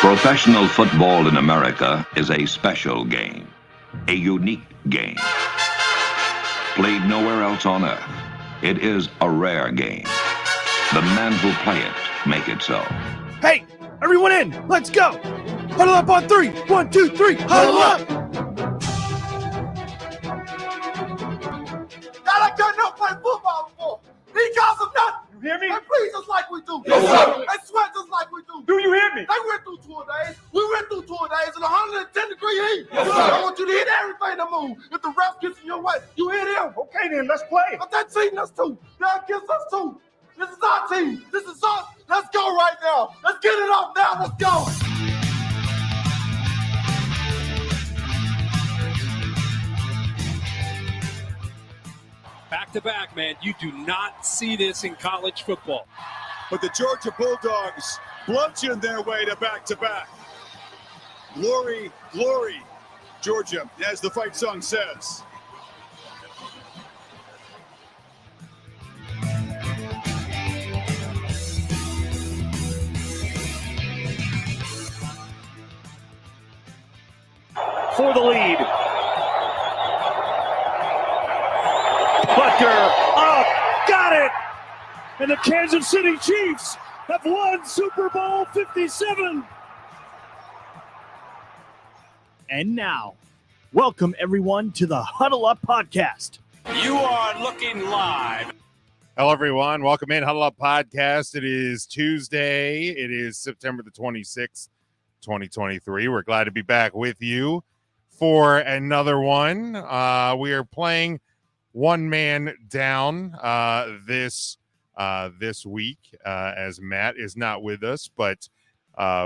Professional football in America is a special game, a unique game. Played nowhere else on earth, it is a rare game. The men who play it make it so. Hey, everyone in, let's go. Huddle up on three. 1, 2, 3, huddle up. Y'all like y'all never played football before. These guys are nothing. You hear me? They breathe just like we do. Yes, sir. They sweat just like we do. Do you hear me? They went through 2 days. We went through 2 days in 110-degree heat. Yes, sir. I want you to hit everything that moves. If the ref gets in your way, you hit him. Okay, then let's play. But they're cheating us too. They're against us too. This is our team. This is us. Let's go right now. Let's get it up now. Let's go. Back-to-back, man. You do not see this in college football. But the Georgia Bulldogs bludgeoned their way to back-to-back. Glory, glory, Georgia, as the fight song says. For the lead. Butker up, got it. And the Kansas City Chiefs have won Super Bowl 57. And now, welcome everyone to the Huddle Up Podcast. You are looking live. Hello, everyone. Welcome in Huddle Up Podcast. It is Tuesday. It is September the 26th, 2023. We're glad to be back with you for another one. We are playing one man down this week as Matt is not with us, but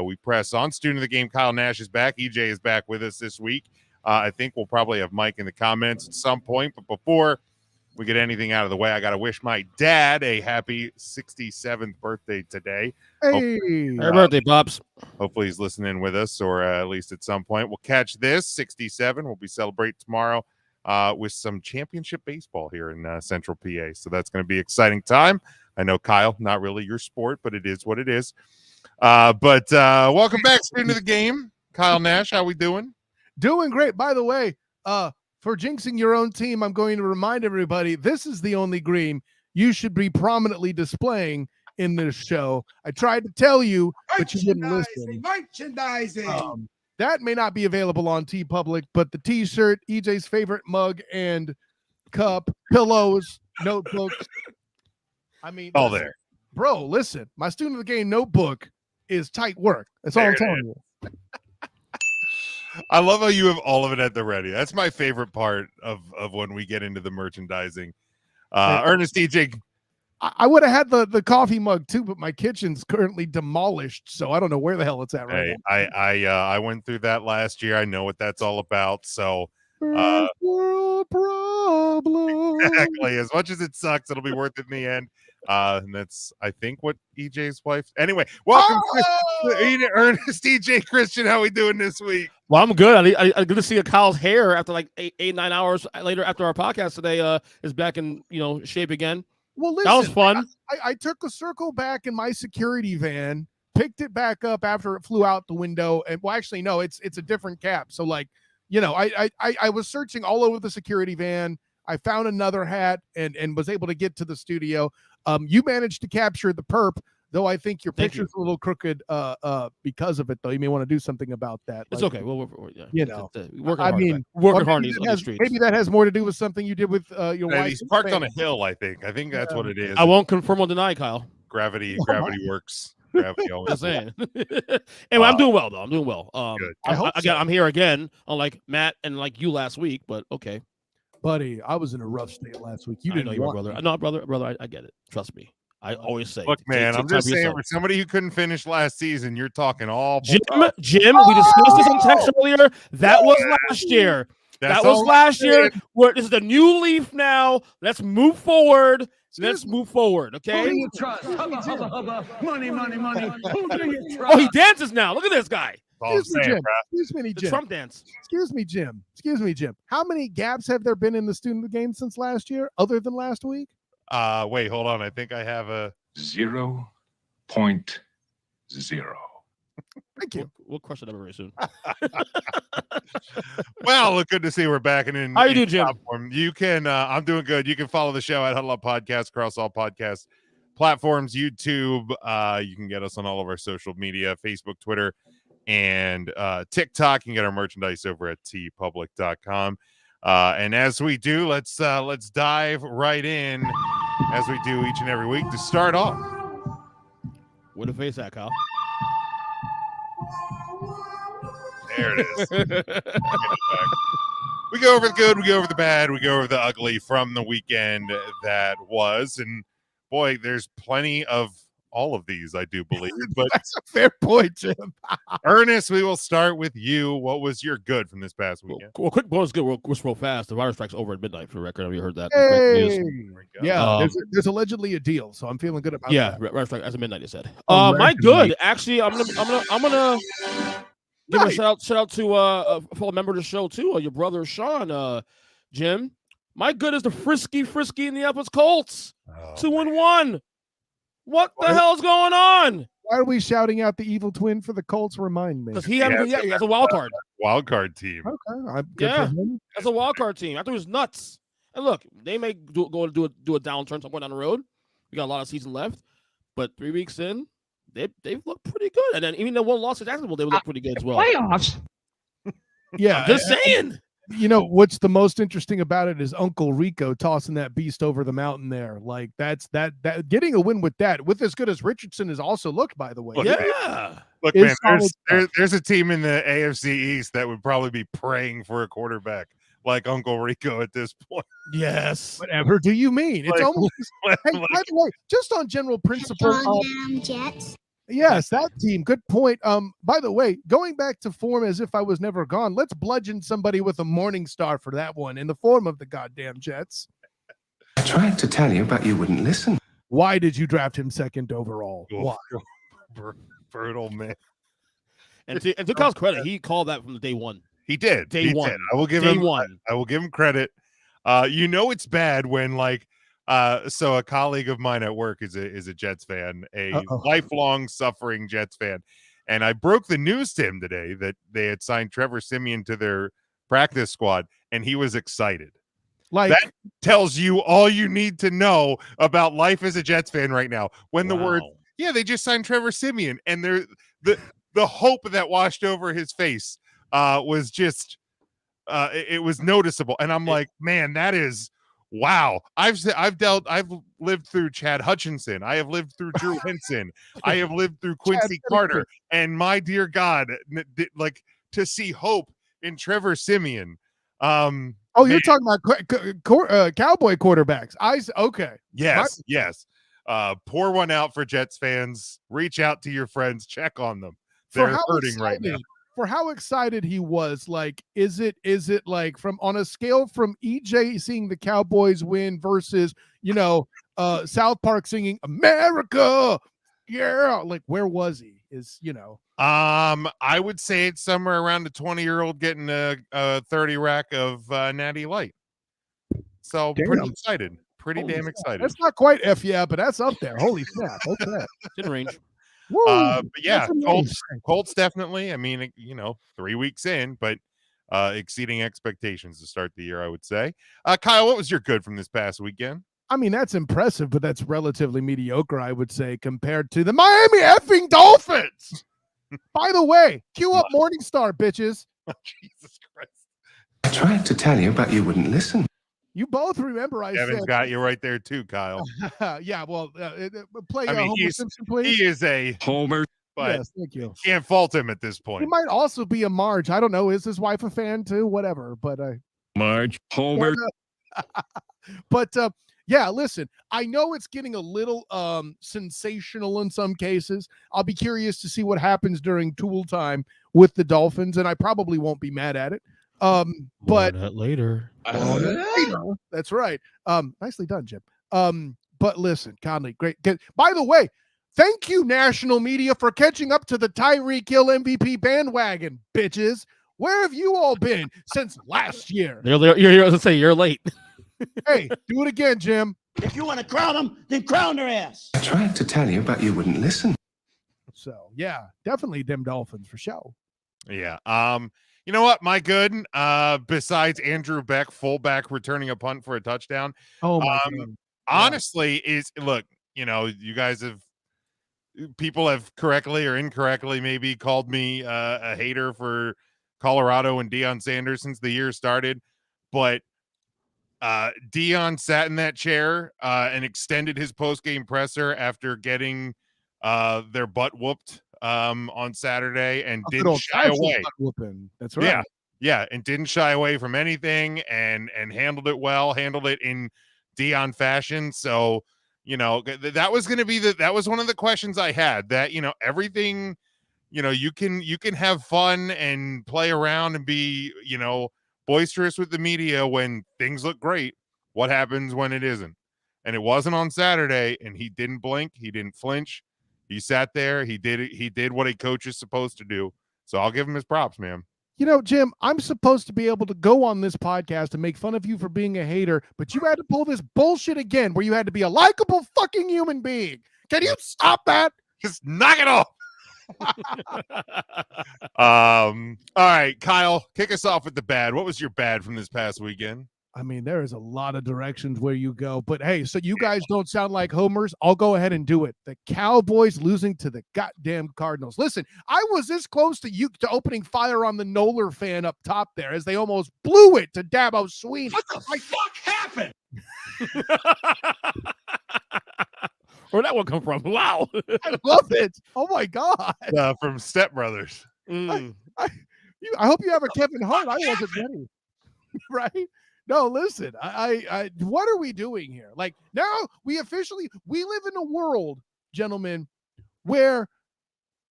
we press on. Student of the game Kyle Nash is back. EJ is back with us this week. I think we'll probably have Mike in the comments at some point, but before we get anything out of the way, I got to wish my dad a happy 67th birthday today. Hey, Happy birthday, Pops. Hopefully he's listening with us, or at least at some point. We'll catch this 67. We'll be celebrating tomorrow with some championship baseball here in Central PA. So that's going to be an exciting time. I know, Kyle, not really your sport, but it is what it is. But welcome back, student of the game. Kyle Nash, how we doing? Doing great. By the way, for jinxing your own team, I'm going to remind everybody, this is the only green you should be prominently displaying in this show. I tried to tell you, but you didn't listen. Merchandising. That may not be available on TeePublic, but the t-shirt, EJ's favorite mug and cup, pillows, notebooks. I mean, All listen, there. Bro, listen, my student of the game notebook is tight work. That's all I'm telling you. I love how you have all of it at the ready. That's my favorite part of when we get into the merchandising. Ernest EJ. I would have had the coffee mug too, but my kitchen's currently demolished, so I don't know where the hell it's at right now. I went through that last year. I know what that's all about. So world problem. exactly. As much as it sucks, it'll be worth it in the end. And that's, I think, what EJ's wife. Anyway, welcome to Ernest EJ Christian. How we doing this week? Well, I'm good. I good to see a Kyle's hair after like 8-9 hours later after our podcast today is back in shape again. Well, listen, that was fun. I took a circle back in my security van, picked it back up after it flew out the window, and well, actually, no, it's a different cap. So, like, I was searching all over the security van. I found another hat and was able to get to the studio. You managed to capture the perp, though I think your picture's a little crooked because of it, though. You may want to do something about that. It's like, okay. We'll working hard on these streets. Maybe that has more to do with something you did with your wife. He's parked on a hill, I think. I think that's what it is. I won't confirm or deny, Kyle. Gravity works. Gravity always. Just saying. Anyway, I'm doing well, though. I'm doing well. Good. I hope so. I'm here again, unlike Matt and like you last week, but okay. Buddy, I was in a rough state last week. You I didn't know you were, brother. No, brother, I get it. Trust me. I always say. Look, man, I'm just saying, for somebody who couldn't finish last season, you're talking all. Jim, we discussed this on text earlier. That was last year. That was last year. This is the new leaf now. Let's move forward. Let's move forward, okay? Who do you trust? Hubba, hubba, hubba. Money. Who do you trust? Oh, he dances now. Look at this guy. Excuse me, Jim. Excuse me, The Jim. Trump dance. Excuse me, Jim. How many gaps have there been in the student of the game since last year, other than last week? Wait, hold on. I think I have a 0.0. Thank you. We'll crush that number very soon. Well, look, good to see we're back and in. How you in doing, Jim? platform. You can. I'm doing good. You can follow the show at Huddle Up Podcast across all podcast platforms. YouTube. You can get us on all of our social media: Facebook, Twitter, and TikTok. You can get our merchandise over at tpublic.com. And as we do, let's dive right in as we do each and every week to start off. Where the face at, Kyle? There it is. We go over the good, we go over the bad, we go over the ugly from the weekend that was. And boy, there's plenty of all of these, I do believe. But That's a fair point, Jim. Ernest, we will start with you. What was your good from this past weekend? Well, quick bonus good. We'll roll fast. The virus strike's over at midnight for the record. Have you heard that? Hey. Go. Yeah, there's allegedly a deal, so I'm feeling good about Yeah, that. virus strike as of midnight. It said. Oh, My right. good. Actually, I'm gonna give a Nice. shout out to a fellow member of the show too. Your brother Sean. Jim. My good is the frisky Indianapolis Colts. Oh, 2-1. What the hell's going on? Why are we shouting out the evil twin for the Colts? Remind me. Because he has a wild card. wild card team. Okay, I'm good Yeah. for him. That's a wild card team. I thought it was nuts. And look, they may do a downturn some point down the road. We got a lot of season left, but 3 weeks in, they've looked pretty good. And then even though one loss to Jacksonville, they look pretty good as well. Playoffs. Yeah, Just saying. You know what's the most interesting about it is Uncle Rico tossing that beast over the mountain there. Like that's that getting a win with that, with as good as Richardson has also looked, by the way. Look, Yeah. Look, It's man, solid there's a team in the AFC East that would probably be praying for a quarterback like Uncle Rico at this point. Yes. Whatever do you mean? It's Like- almost hey, by Like- the way, just on general principle. Damn Jets. Yes, that team. Good point. By the way, going back to form as if I was never gone, let's bludgeon somebody with a morning star for that one in the form of the goddamn Jets. I tried to tell you, but you wouldn't listen. Why did you draft him second overall? Why? Brutal, man. And to Kyle's credit, he called that from the day one. He did. Day He one. did. I will give Day him one. I will give him credit. You know it's bad when so a colleague of mine at work is a Jets fan, a lifelong suffering Jets fan. And I broke the news to him today that they had signed Trevor Siemian to their practice squad, and he was excited. Like That tells you all you need to know about life as a Jets fan right now. When the word, Wow. they just signed Trevor Siemian, and the hope that washed over his face was just it was noticeable. And I'm like, man, that is wow. I've lived through Chad Hutchinson. I have lived through Drew Henson. I have lived through Quincy Carter. And my dear God, like to see hope in Trevor Siemian. Oh, you're talking about Cowboy quarterbacks. Okay. Yes, yes. Pour one out for Jets fans. Reach out to your friends. Check on them. They're hurting right now. For how excited he was, like, is it like from on a scale from EJ seeing the Cowboys win versus, South Park singing America, yeah, like where was he? I would say it's somewhere around a 20-year-old getting a 30 rack of Natty Light. So pretty excited. Pretty damn excited. That's not quite F yeah, but that's up there. Holy snap. Okay. It's in range. Woo, But yeah, that's amazing. Colts definitely. I mean, 3 weeks in, but exceeding expectations to start the year, I would say. Kyle, what was your good from this past weekend? I mean, that's impressive, but that's relatively mediocre, I would say, compared to the Miami effing Dolphins. By the way, cue up Morningstar, bitches. Jesus Christ. I tried to tell you, but you wouldn't listen. You both remember I Kevin's said. got you right there too, Kyle. Yeah, well, play I mean, Homer Simpson, please. He is a Homer, but Yes, thank you. can't fault him at this He point. might also be a Marge. I don't know. Is his wife a fan too? Whatever. But Marge, Homer. But yeah, listen, I know it's getting a little sensational in some cases. I'll be curious to see what happens during Tool time with the Dolphins, and I probably won't be mad at it. But later. that's right. Nicely done, Jim. But listen, Conley, great. By the way, thank you, national media, for catching up to the Tyreek Hill MVP bandwagon, bitches. Where have you all been since last year? You're late. Hey, do it again, Jim. If you want to crown them, then crown their ass. I tried to tell you, but you wouldn't listen. So yeah, definitely them Dolphins for sure. Yeah. You know what? My good. Besides Andrew Beck, fullback, returning a punt for a touchdown. Oh my God. Honestly, is look. You guys people have correctly or incorrectly maybe called me a hater for Colorado and Deion Sanders since the year started, but Deion sat in that chair and extended his post-game presser after getting their butt whooped on Saturday and didn't shy away. That's right. Yeah, and didn't shy away from anything and handled it well, handled it in Deion fashion. So, that was going to be that was one of the questions I had, that, everything, you can have fun and play around and be, boisterous with the media when things look great. What happens when it isn't? And it wasn't on Saturday, and he didn't blink. He didn't flinch. He sat there. He did what a coach is supposed to do. So I'll give him his props, man. Jim, I'm supposed to be able to go on this podcast and make fun of you for being a hater, but you had to pull this bullshit again where you had to be a likable fucking human being. Can you stop that? Just knock it off. All right, Kyle, kick us off with the bad. What was your bad from this past weekend? I mean, there is a lot of directions where you go, but hey, so you guys don't sound like homers. I'll go ahead and do it. The Cowboys losing to the goddamn Cardinals. Listen, I was this close to opening fire on the Noller fan up top there as they almost blew it to Dabo Sweeney. What the fuck happened? Where'd that one come from? Wow. I love it. Oh my God. From Step Brothers. I hope you have a Kevin Hart. I wasn't ready. Right? No, listen, I what are we doing here? Like, now we live in a world, gentlemen, where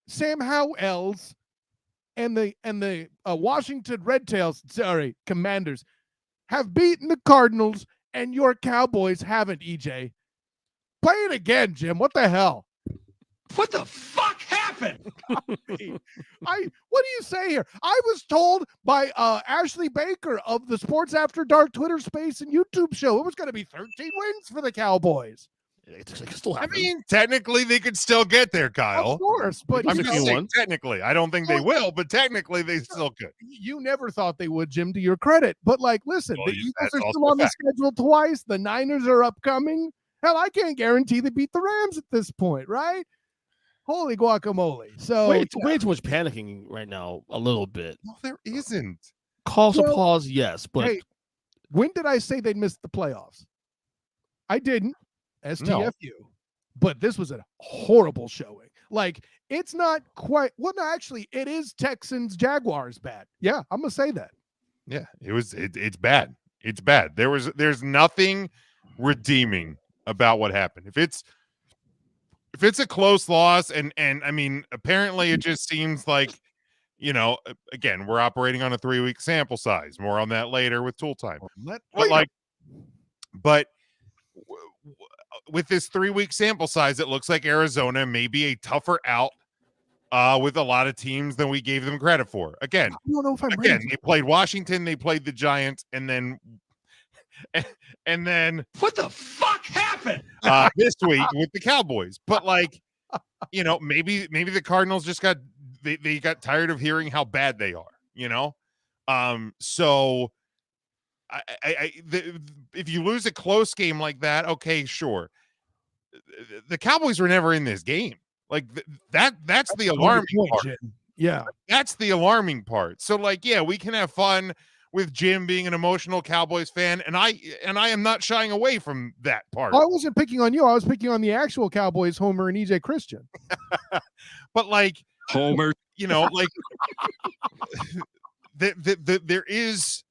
Sam Howells and the Washington Commanders have beaten the Cardinals, and your Cowboys haven't, EJ. Play it again, Jim. What the hell? What the fuck happened? What do you say here? I was told by Ashley Baker of the Sports After Dark Twitter space and YouTube show it was going to be 13 wins for the Cowboys. I mean, technically they could still get there, Kyle. Of course, but I'm just saying technically. I don't think they will, but technically they still could. You never thought they would, Jim, to your credit. But listen, the Eagles are still on the schedule twice. The Niners are upcoming. Hell, I can't guarantee they beat the Rams at this point, right? Holy guacamole. So way too much panicking right now, a little bit. No, there isn't. Cause applause, yes. But hey, when did I say they'd missed the playoffs? I didn't. STFU. No. But this was a horrible showing. It's not quite actually, it is Texans Jaguars bad. Yeah, I'm gonna say that. Yeah, it's bad. It's bad. There's nothing redeeming about what happened. If it's a close loss, and I mean, apparently it just seems like, again, we're operating on a 3-week sample size. More on that later with tool time. But with this 3-week sample size, it looks like Arizona may be a tougher out with a lot of teams than we gave them credit for. Again, I don't know if I'm ready. They played Washington, they played the Giants, and then what the fuck happened this week with the Cowboys. But maybe the Cardinals just got tired of hearing how bad they are, so if you lose a close game like that, okay, sure. The Cowboys were never in this game. That's the alarming part. Jim. Yeah, that's the alarming part. So we can have fun with Jim being an emotional Cowboys fan, and I am not shying away from that part. I wasn't picking on you. I was picking on the actual Cowboys, Homer and EJ Christian. But Homer, there is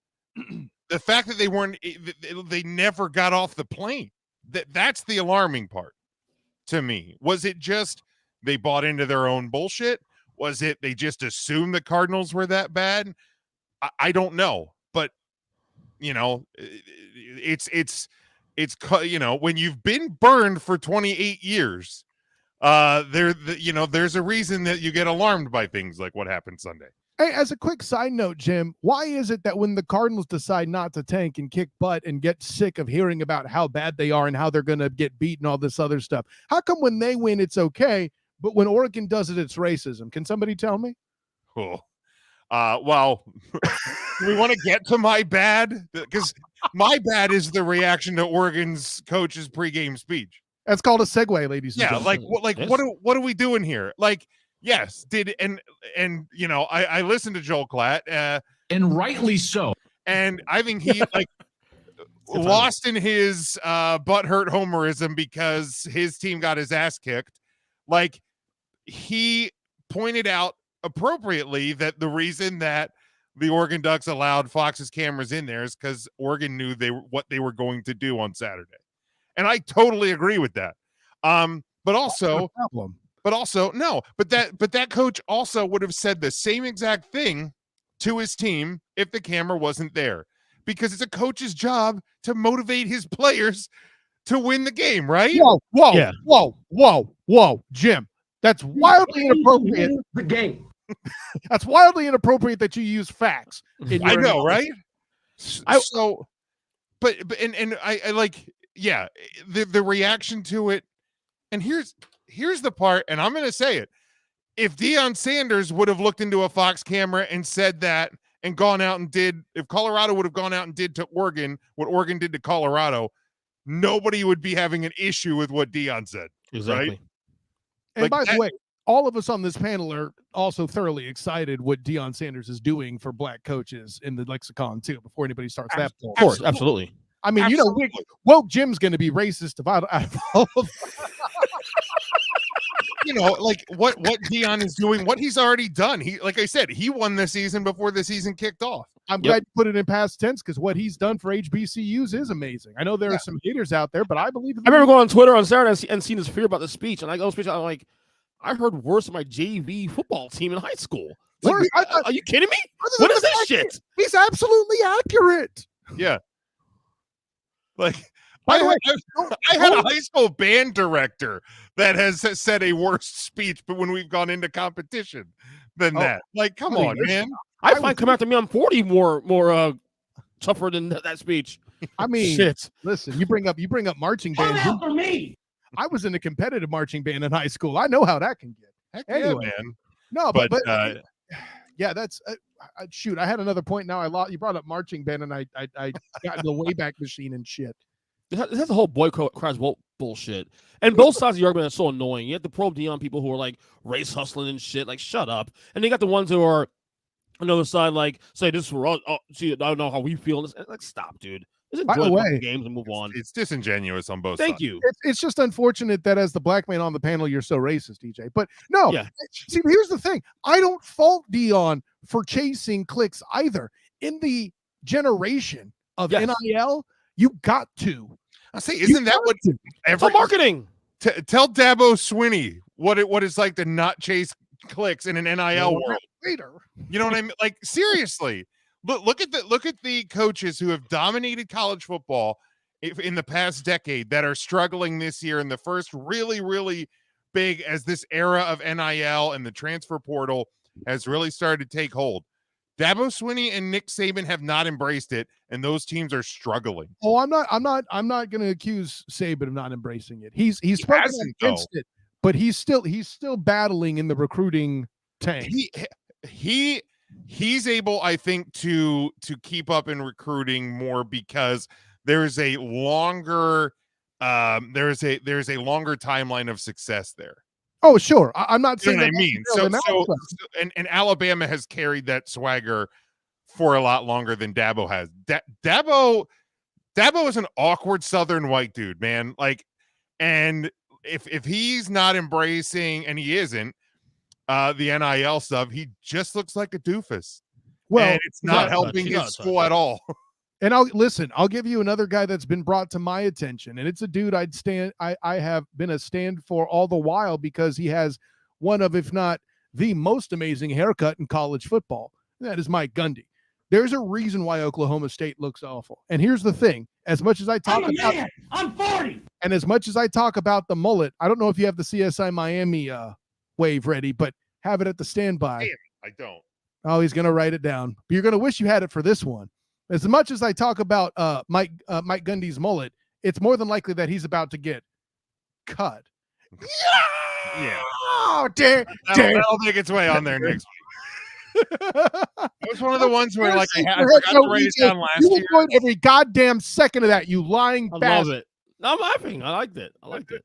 the fact that they never got off the plane. That's the alarming part to me. Was it just they bought into their own bullshit? Was it they just assumed the Cardinals were that bad? I don't know, but it's when you've been burned for 28 years, there's a reason that you get alarmed by things like what happened Sunday. Hey, as a quick side note, Jim, why is it that when the Cardinals decide not to tank and kick butt and get sick of hearing about how bad they are and how they're going to get beat and all this other stuff, how come when they win it's okay, but when Oregon does it, it's racism. Can somebody tell me? Cool. Well, we want to get to my bad because my bad is the reaction to Oregon's coach's pregame speech. That's called a segue, ladies and Yeah, gentlemen. what are we doing here? Like, yes, and you know, I listened to Joel Klatt, and rightly so. and I think he like lost in his butthurt homerism because his team got his ass kicked. Like, he pointed out appropriately that the reason that the Oregon Ducks allowed Fox's cameras in there is because Oregon knew what they were going to do on Saturday, and I totally agree with that. But also that coach also would have said the same exact thing to his team if the camera wasn't there, because it's a coach's job to motivate his players to win the game, right? Whoa, Jim. That's wildly inappropriate. The game. That's wildly inappropriate that you use facts. I know, right? But I like, yeah, the reaction to it. And here's the part, and I'm going to say it. If Deion Sanders would have looked into a Fox camera and said that and gone out and if Colorado would have gone out and did to Oregon what Oregon did to Colorado, nobody would be having an issue with what Deion said. Exactly. Right? And Like by that- the way, all of us on this panel are also thoroughly excited what Deion Sanders is doing for black coaches in the lexicon too, before anybody starts that poll. Of course, absolutely. I mean, Absolutely. you know, woke Jim's going to be racist about all of You know, like what Deion is doing, what he's already done. He, like I said, he won the season before the season kicked off. I'm glad you put it in past tense because what he's done for HBCUs is amazing. I know there are some haters out there, but I believe. I remember going on Twitter on Saturday and seeing this fear about the speech, and I go speech. I'm like, I heard worse than my JV football team in high school. It's Worse? like, are you kidding me? What is this shit? He's absolutely accurate. Yeah. Like, By the way, I had a high school band director that has said a worse speech, but when we've gone into competition than that. Like, come on, man. I find come after me, I'm 40 more tougher than that speech. I mean, shit. Listen, you bring up marching bands. for me. I was in a competitive marching band in high school. I know how that can get. Heck Anyway. yeah, man. No, But, but yeah, that's shoot. I had another point. Now I lost. You brought up marching band, and I got in the Wayback Machine and shit. That's the whole boycott cries bullshit. And both sides of the argument are so annoying. You have the pro Deion people who are like race hustling and shit. Like, shut up. And they got the ones who are on the other side, like, say this is for us. Oh, see, I don't know how we feel. Like, stop, dude. Just By enjoy the the way, fucking games and move on. It's disingenuous on both Thank sides. you. It's just unfortunate that as the black man on the panel, you're so racist, DJ. But no, Yeah. see, here's the thing. I don't fault Deion for chasing clicks either. In the generation of Yes. NIL, you got to. I say, isn't that what It's all marketing. Tell Dabo Swinney what it's like to not chase clicks in an NIL world. Later. You know what I mean? Like, seriously, look at the coaches who have dominated college football in the past decade that are struggling this year in the first really, really big as this era of NIL and the transfer portal has really started to take hold. Dabo Swinney and Nick Saban have not embraced it, and those teams are struggling. Oh, I'm not going to accuse Saban of not embracing it. He's spoken hasn't, against it, but he's still battling in the recruiting tank. He's able, I think, to keep up in recruiting more because there's a longer there's a longer timeline of success there. Oh, sure. I'm not You saying know what I that mean? And Alabama has carried that swagger for a lot longer than Dabo has. Dabo is an awkward Southern white dude, man. Like, and if he's not embracing, and he isn't, the NIL stuff, he just looks like a doofus. Well, and it's not helping his school at all. And I'll give you another guy that's been brought to my attention, and it's a dude I have been a stand for all the while because he has one of, if not the most amazing haircut in college football. That is Mike Gundy. There's a reason why Oklahoma State looks awful. And here's the thing, as much as I talk about I'm 40. and as much as I talk about the mullet, I don't know if you have the CSI Miami wave ready, but have it at the standby. Damn, I don't. Oh, he's gonna write it down. But you're gonna wish you had it for this one. As much as I talk about Mike Gundy's mullet, it's more than likely that he's about to get cut. Yeah. Oh, dare. That'll make its way on there next week. That was one of the ones where like I forgot to write it down last You year. enjoyed every goddamn second of that, you lying I bastard. love it. No, I'm laughing. I liked it. I liked it.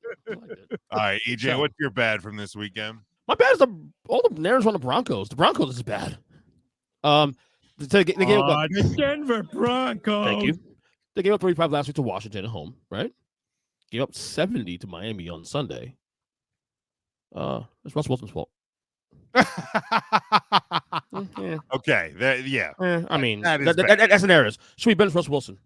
All right, EJ, So- what's your bad from this weekend? My bad is all the narratives on the Broncos. The Broncos is bad. They gave up the Denver Broncos. Thank you. They gave up 35 last week to Washington at home, right? Gave up 70 to Miami on Sunday. It's Russell Wilson's fault. Yeah. Okay, yeah. I mean, that is that's an error. Should we bench Russell Wilson?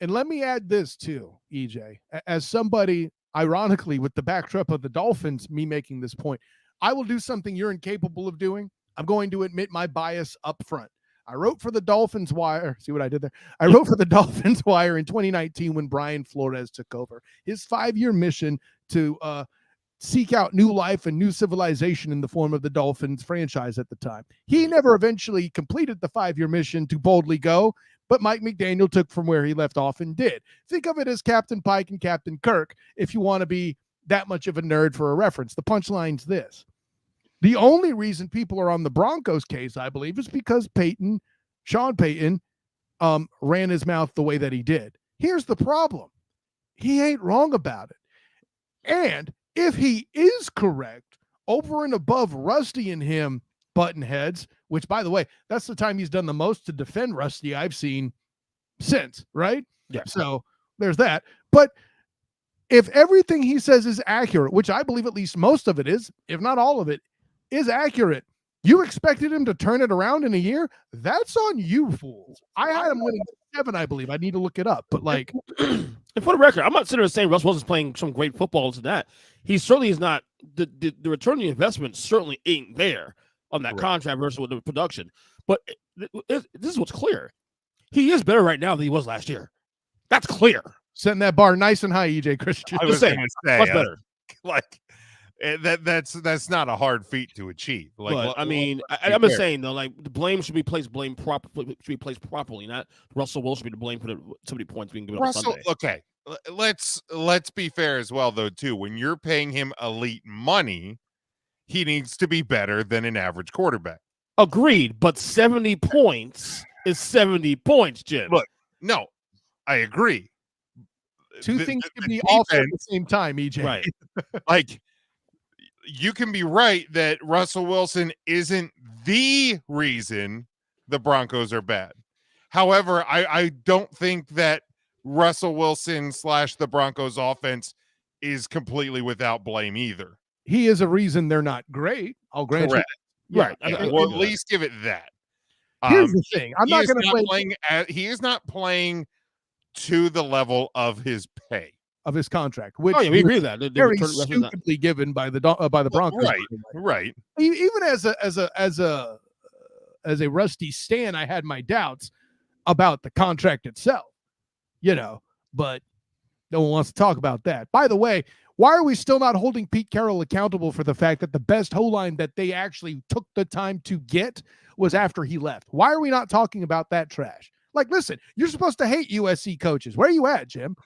And let me add this too, EJ. As somebody, ironically, with the backdrop of the Dolphins, me making this point, I will do something you're incapable of doing. I'm going to admit my bias up front. I wrote for the Dolphins Wire. See what I did there? I wrote for the Dolphins Wire in 2019 when Brian Flores took over. His 5-year mission to seek out new life and new civilization in the form of the Dolphins franchise at the time. He never eventually completed the 5-year mission to boldly go, but Mike McDaniel took from where he left off and did. Think of it as Captain Pike and Captain Kirk if you want to be that much of a nerd for a reference. The punchline's this. The only reason people are on the Broncos case, I believe, is because Sean Payton, ran his mouth the way that he did. Here's the problem. He ain't wrong about it. And if he is correct, over and above Rusty and him button heads, which, by the way, that's the time he's done the most to defend Rusty I've seen since, right? Yeah. So there's that. But if everything he says is accurate, which I believe at least most of it is, if not all of it, is accurate, you expected him to turn it around in a year? That's on you, fools. I had him winning 7, I believe. I need to look it up. But like, and for the record, I'm not sitting there saying Russ Wilson's playing some great football to that. He certainly is not. The return on the investment certainly ain't there on that contract versus with the production. But this is what's clear. He is better right now than he was last year. That's clear. setting that bar nice and high, EJ Christian. I was going to say, much better. Like that's not a hard feat to achieve. Like, But, I mean, I'm just saying though, like the blame should be placed properly, not Russell Wilson should be to blame for so many points being given on Sunday. Okay, let's be fair as well though too. When you're paying him elite money, he needs to be better than an average quarterback. Agreed, but 70 points is 70 points, Jim. Look, no, I agree. Two things can be defense, also at the same time, EJ. Right. Like, you can be right that Russell Wilson isn't the reason the Broncos are bad. However, I don't think that Russell Wilson / the Broncos offense is completely without blame either. He is a reason they're not great. I'll grant Correct. you. Right. Yeah, well, at least give it that. Here's the thing. I'm not going to play. He is not playing to the level of his pay. Of his contract, which we agree with that. Very stupidly given by the Broncos. Right. Even as a Rusty Stan, I had my doubts about the contract itself. But no one wants to talk about that. By the way, why are we still not holding Pete Carroll accountable for the fact that the best O-line that they actually took the time to get was after he left? Why are we not talking about that trash? Like, listen, you're supposed to hate USC coaches. Where are you at, Jim?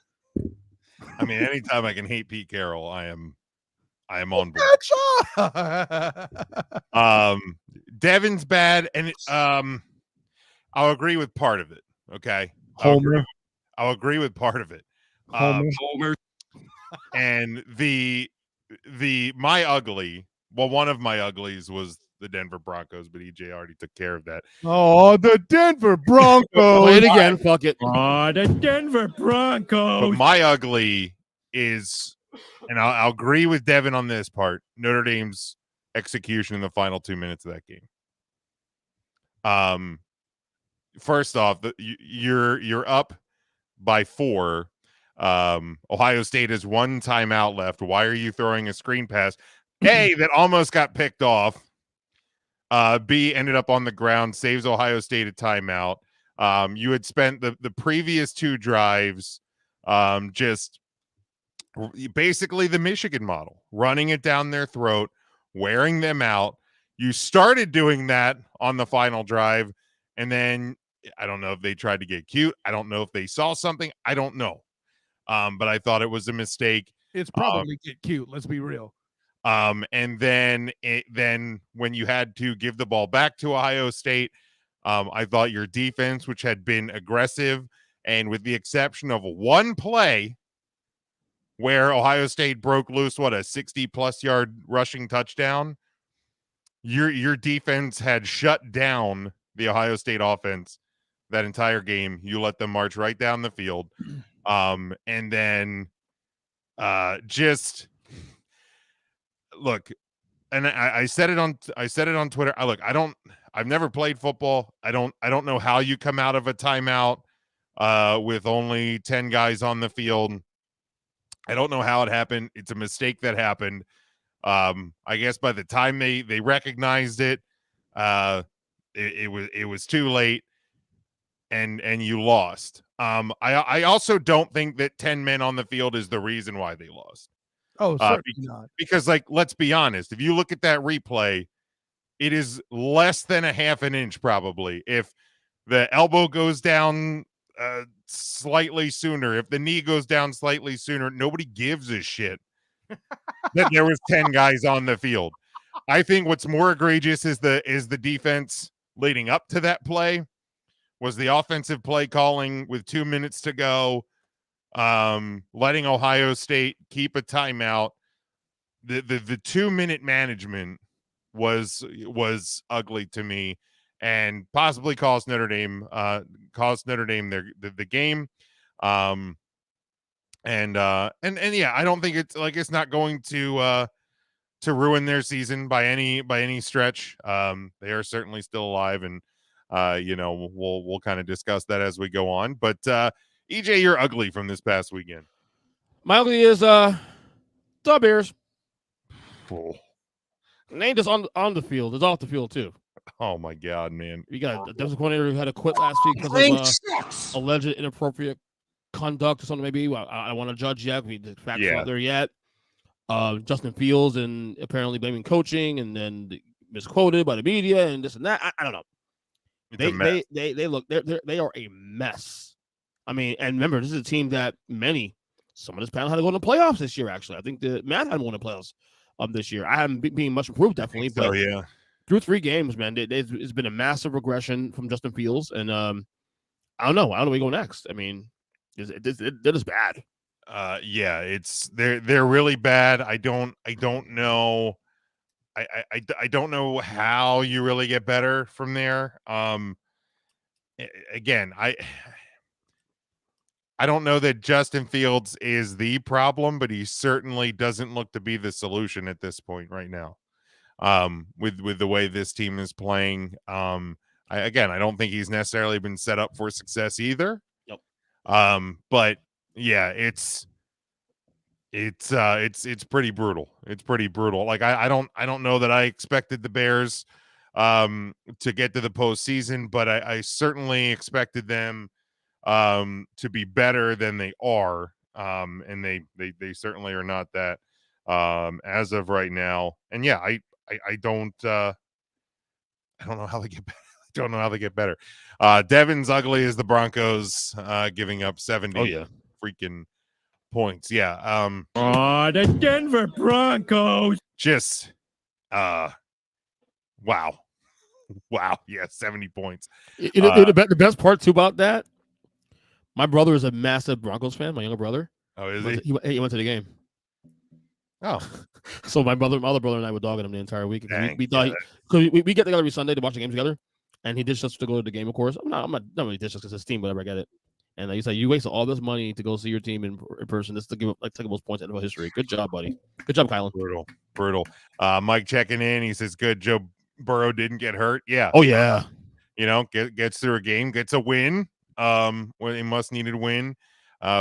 I mean, anytime I can hate Pete Carroll, I am on board. Devin's bad, and I'll agree with part of it. Okay, I'll agree with part of it. Homer. And my ugly, well, one of my uglies was the Denver Broncos, but EJ already took care of that. Oh, the Denver Broncos. Play it again. Fuck it. Oh, the Denver Broncos. But my ugly is, and I'll agree with Devin on this part, Notre Dame's execution in the final 2 minutes of that game. First off, you're up by 4. Ohio State has 1 timeout left. Why are you throwing a screen pass? A, that almost got picked off. B, ended up on the ground, saves Ohio State a timeout. You had spent the previous 2 drives just basically the Michigan model, running it down their throat, wearing them out. You started doing that on the final drive, and then I don't know if they tried to get cute. I don't know if they saw something. I don't know. But I thought it was a mistake. It's probably get cute. Let's be real. And then when you had to give the ball back to Ohio State, I thought your defense, which had been aggressive, and with the exception of one play where Ohio State broke loose, a 60-plus yard rushing touchdown, your defense had shut down the Ohio State offense that entire game. You let them march right down the field. And then just look, and I said it on Twitter. I've never played football. I don't know how you come out of a timeout with only 10 guys on the field. I don't know how it happened. It's a mistake that happened. I guess by the time they recognized it, it was too late, and you lost. I also don't think that 10 men on the field is the reason why they lost. Oh, certainly not. Because, let's be honest. If you look at that replay, it is less than a half an inch probably. If the elbow goes down slightly sooner, if the knee goes down slightly sooner, nobody gives a shit that there was 10 guys on the field. I think what's more egregious is the defense leading up to that play, was the offensive play calling with 2 minutes to go, letting Ohio State keep a timeout. The 2-minute management was ugly to me, and possibly cost Notre Dame the game. And yeah, I don't think it's not going to ruin their season by any stretch. They are certainly still alive, and we'll kind of discuss that as we go on. But EJ, you're ugly from this past weekend. My ugly is the Bears. Oh. And they ain't just on the field; it's off the field too. Oh my God, man! We got a defensive coordinator who had to quit last week because of alleged inappropriate conduct or something. Maybe I don't want to judge yet. We the facts not there yet. Justin Fields and apparently blaming coaching, and then misquoted by the media and this and that. I don't know. They are a mess. I mean, and remember, this is a team that some of this panel had to go in the playoffs this year. Actually, I think the Matt hadn't won the playoffs this year. I haven't been much improved, definitely, but yeah. Through 3 games, man, it's been a massive regression from Justin Fields, and I don't know where we go next. I mean, it is bad. Yeah, they're really bad. I don't know. I don't know how you really get better from there. Again, I don't know that Justin Fields is the problem, but he certainly doesn't look to be the solution at this point right now. With the way this team is playing, I don't think he's necessarily been set up for success either. Yep. But yeah, it's pretty brutal. It's pretty brutal. Like I don't know that I expected the Bears to get to the postseason, but I certainly expected them to be better than they are. And they certainly are not that as of right now. And yeah, I don't know how they get better. I don't know how they get better. Devin's ugly as the Broncos giving up 70 freaking points. Yeah. The Denver Broncos. Just wow. Yeah, 70 points. The best part too about that, my brother is a massive Broncos fan. My younger brother. Oh, is he? He went to the game. Oh, so my other brother and I were dogging him the entire week. We thought because we get together every Sunday to watch the games together, and he ditched us to go to the game. Of course, I'm not really ditched us because it's his team, whatever. I get it. And he said, "You wasted all this money to go see your team in person. This is to give take those points out of history. Good job, buddy. Good job, Kylan. Brutal. Mike checking in. He says, "Good. Joe Burrow didn't get hurt. Yeah. Oh yeah. Gets through a game, gets a win. When a must needed win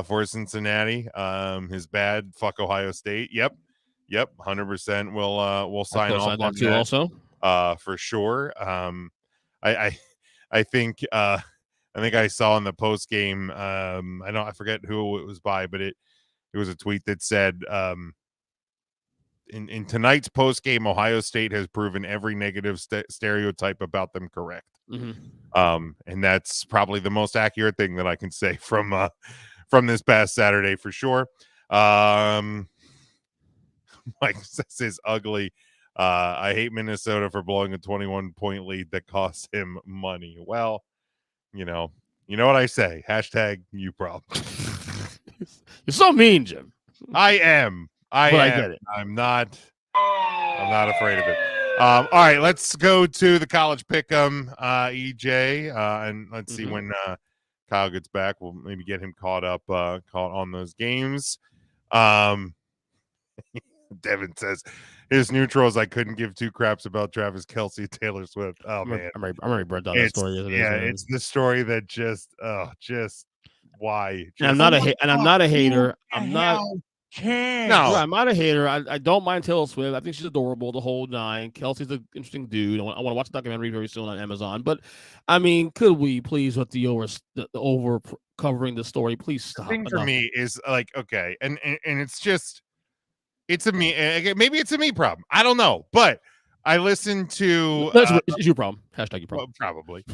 for Cincinnati. His bad fuck Ohio State. Yep. 100%. We'll sign off on too. that, also, for sure. I think I saw in the post game. I forget who it was by, but it was a tweet that said, in tonight's post game, Ohio State has proven every negative stereotype about them correct. Mm-hmm. And that's probably the most accurate thing that I can say from this past Saturday for sure. Mike says ugly. I hate Minnesota for blowing a 21-point lead that cost him money. Well, you know what I say. Hashtag you problem. You're so mean, Jim. I am. I get it. I'm not afraid of it. All right, let's go to the college pick'em, EJ, and let's see when Kyle gets back. We'll maybe get him caught on those games. Devin says his neutrals. I couldn't give two craps about Travis Kelce, Taylor Swift. Oh man, I'm already burnt down that story. It's the story that just why. And I'm not a hater. I'm not. No, I'm not a hater. I don't mind Taylor Swift. I think she's adorable, the whole nine. Kelsey's an interesting dude. I want to watch the documentary very soon on Amazon. But I mean, could we please with the over covering the story? Please stop. The thing for me is like, okay, and it's just. It's a me. Maybe it's a me problem. I don't know. But I listened to. It's your problem. Hashtag your problem. Well, probably.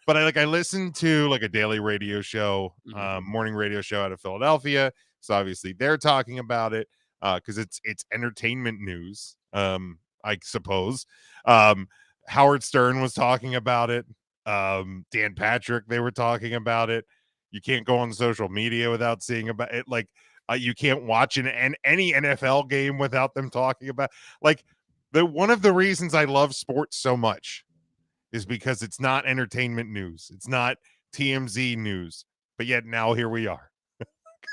But I listened to like a daily radio show, morning radio show out of Philadelphia. So obviously they're talking about it because it's entertainment news. I suppose. Howard Stern was talking about it. Dan Patrick, they were talking about it. You can't go on social media without seeing about it. Like. You can't watch any NFL game without them talking about one of the reasons I love sports so much is because it's not entertainment news. It's not TMZ news, but yet now here we are.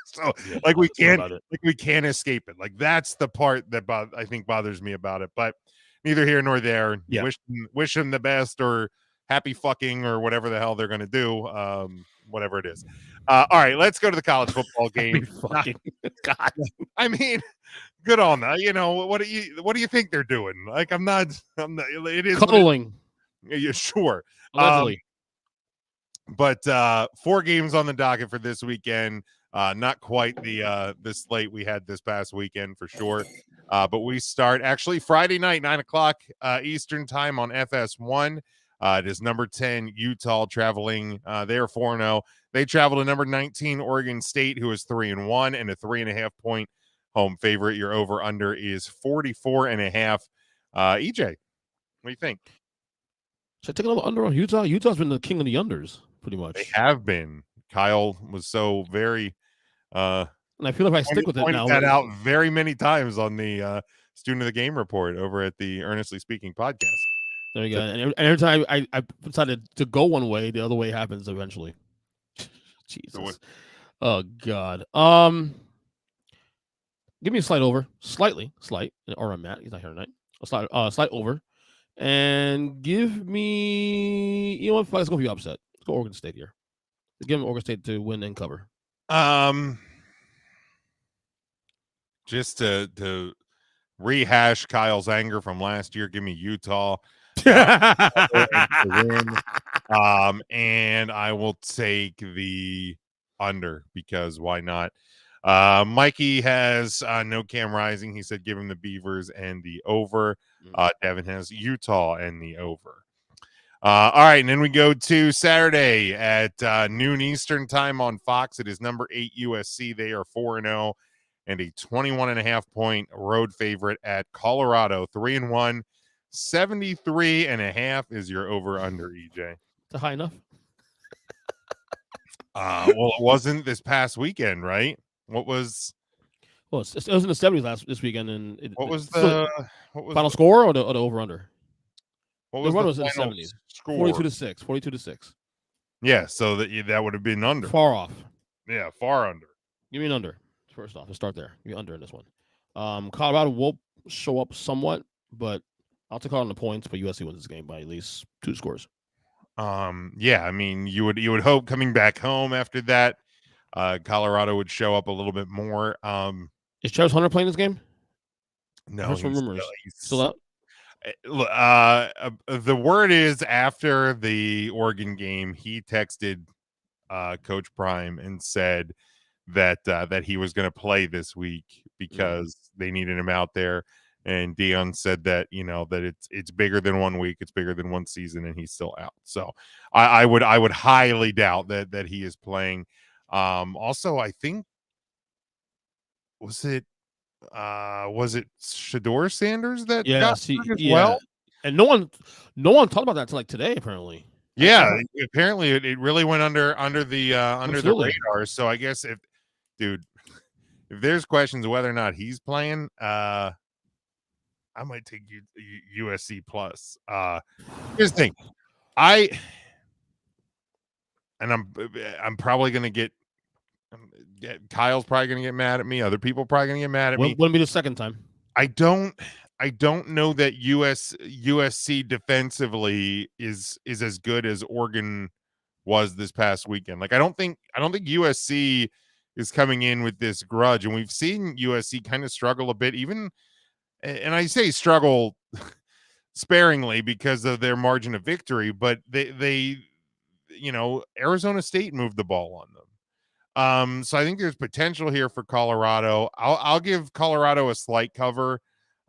So we can't escape it. Like that's the part that I think bothers me about it, but neither here nor there. Yeah. Wish them the best or happy fucking or whatever the hell they're going to do. Whatever it is. All right, let's go to the college football game. God. I mean, good on that. What do you think they're doing? Like, I'm not. It is cuddling. Yeah, sure. Allegedly. But 4 games on the docket for this weekend. Not quite the slate we had this past weekend for sure. But we start actually Friday night, 9:00 Eastern time on FS1. It is number 10 Utah traveling. They are 4-0. They travel to number 19 Oregon State, who is 3-1 and a 3.5 point home favorite. Your over under is 44.5. EJ, what do you think? Should I take another under on Utah? Utah's been the king of the unders, pretty much. They have been. Kyle was so very. And I feel if I stick with it now, that out very many times on the Student of the Game report over at the Earnestly Speaking podcast. There you go. And every time I decided to go one way, the other way happens eventually. Jesus. Oh God. Give me a slight over, slight, or I'm Matt. He's not here tonight. A slight over, and give me. You know what? Let's go for the upset. Let's go Oregon State here. Give them Oregon State to win and cover. Just to rehash Kyle's anger from last year, give me Utah. And I will take the under because why not? Mikey has no Cam Rising. He said give him the Beavers and the over. Devin has Utah and the over. All right, and then we go to Saturday at noon Eastern time on Fox. It is number 8 USC. They are 4-0 and a 21.5 point road favorite at Colorado. 3-1. 73.5 is your over under, EJ. Is high enough? Well, it wasn't this past weekend, right? What was? Well, it was in the 70s this weekend, and what was the final score or the over under? What was the run the was in the final 70s? score? 42-6. 42-6. Yeah, so that would have been under. Far off. Yeah, far under. Give me an under. First off, let's start there. Give me under in this one. Colorado will show up somewhat, but I'll take on the points. But USC wins this game by at least 2 scores. Yeah, I mean, you would hope coming back home after that, Colorado would show up a little bit more. Is Travis Hunter playing this game? No, he's still out. The word is after the Oregon game, he texted Coach Prime and said that he was going to play this week because they needed him out there. And Deion said that that it's bigger than 1 week, it's bigger than 1 season, and he's still out. So I would highly doubt that he is playing. Also, I think was it was it Shador Sanders that Yeah, got see, hurt as yeah. well? And no one talked about that until like today, apparently. Yeah, apparently it really went under the Absolutely. radar. So I guess if there's questions of whether or not he's playing, I might take USC plus. Here's the thing, I'm probably gonna get Kyle's probably gonna get mad at me. Other people probably gonna get mad at me. Wouldn't be the second time. I don't know that USC defensively is as good as Oregon was this past weekend. Like I don't think USC is coming in with this grudge, and we've seen USC kind of struggle a bit, even, and I say struggle sparingly because of their margin of victory, but they Arizona State moved the ball on them. So I think there's potential here for Colorado. I'll give Colorado a slight cover.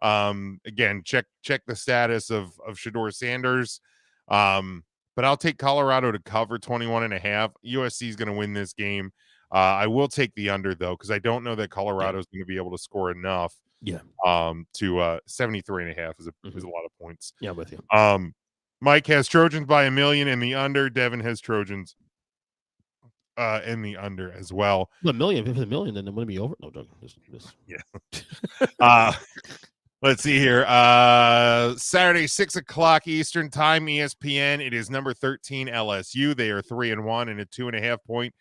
Again, check the status of Shador Sanders. But I'll take Colorado to cover 21.5. USC is going to win this game. I will take the under though, because I don't know that Colorado is going to be able to score enough. Yeah. To 73.5 is a lot of points. Yeah, I'm with you. Mike has Trojans by 1 million in the under. Devin has Trojans in the under as well. $1 million. If it's $1 million, then it wouldn't be over. No, yeah. Let's see here. Saturday, 6:00 Eastern time, ESPN. It is number 13 LSU. They are 3-1 and a 2.5 point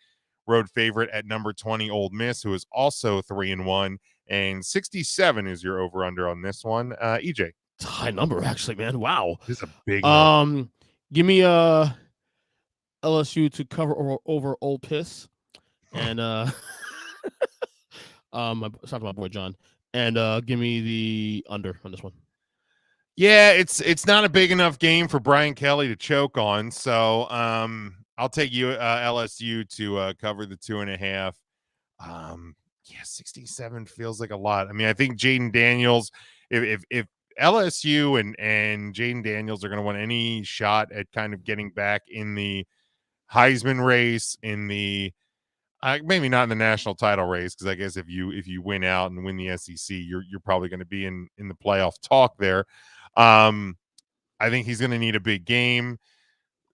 road favorite at number 20 Ole Miss, who is also 3-1, and 67 is your over under on this one. EJ, it's a high number actually, man. Wow, this is a big number. Give me LSU to cover over Ole Piss, and I was talking to my boy John, and give me the under on this one. Yeah, it's not a big enough game for Brian Kelly to choke on, so I'll take you LSU to cover the 2.5. Yeah, 67 feels like a lot. I mean, I think Jaden Daniels, if LSU and Jaden Daniels are going to want any shot at kind of getting back in the Heisman race, in the maybe not in the national title race, because I guess if you win out and win the SEC, you're probably going to be in the playoff talk there. I think he's going to need a big game,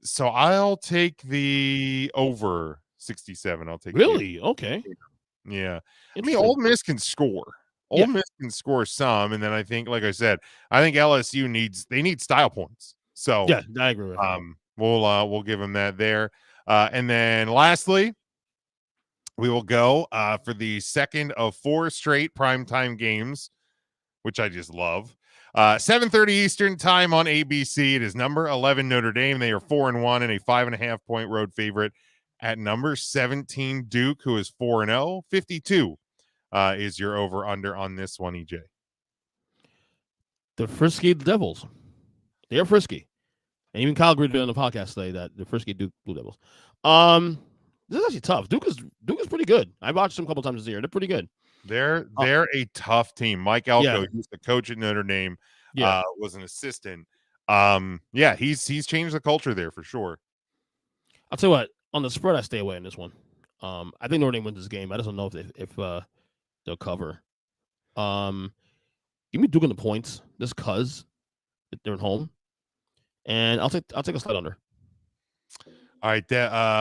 so I'll take the over 67. I'll take really okay. Yeah, I mean, Ole Miss can score. Ole Miss can score some, and then I think, like I said, I think LSU needs style points. So yeah, I agree with that. We'll give them that there, and then lastly, we will go for the second of 4 straight primetime games, which I just love. 7:30 Eastern time on ABC. It is number 11 Notre Dame. They are 4-1 and a 5.5 point road favorite at number 17 Duke, who is 4-0. 52 is your over under on this one, EJ. The frisky Devils. They are frisky. And even Kyle agreed on the podcast today that the frisky Duke Blue Devils. This is actually tough. Duke is pretty good. I watched them a couple times this year. They're pretty good. They're a tough team. Mike Elko, who's the coach at Notre Dame, was an assistant. He's changed the culture there for sure. I'll tell you what, on the spread, I stay away in this one. I think Notre Dame wins this game. I just don't know if they'll cover. Give me Duke in the points, just cause they're at home, and I'll take a slight under. All right,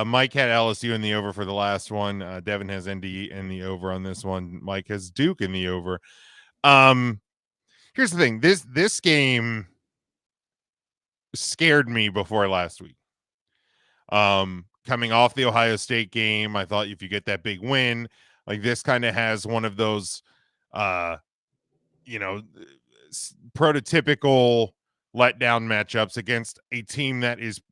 Mike had LSU in the over for the last one. Devin has ND in the over on this one. Mike has Duke in the over. Here's the thing: this game scared me before last week. Coming off the Ohio State game, I thought if you get that big win, like this kind of has one of those, prototypical letdown matchups against a team that is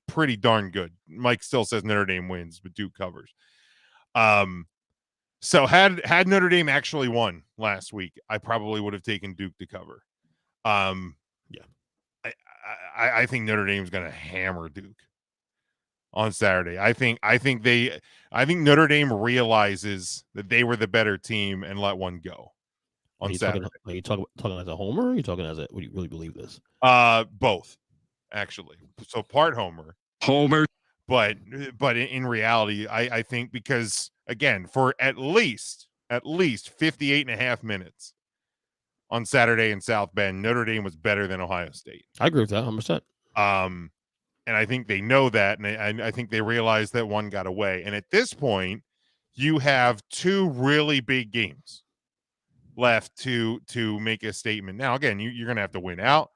pretty darn good. Mike still says Notre Dame wins, but Duke covers. So had Notre Dame actually won last week, I probably would have taken Duke to cover. I think Notre Dame's going to hammer Duke on Saturday. I think Notre Dame realizes that they were the better team and let one go on Saturday. Are you talking as a homer? Or are you talking as would you really believe this? Both, actually. So part homer, but in reality, I think, because again, for at least at least 58.5 minutes on Saturday in South Bend. Notre Dame was better than Ohio State. I agree with that 100%. And I think they know that, and I think they realize that one got away. And at this point, you have two really big games left to make a statement. Now, again, you're going to have to win out.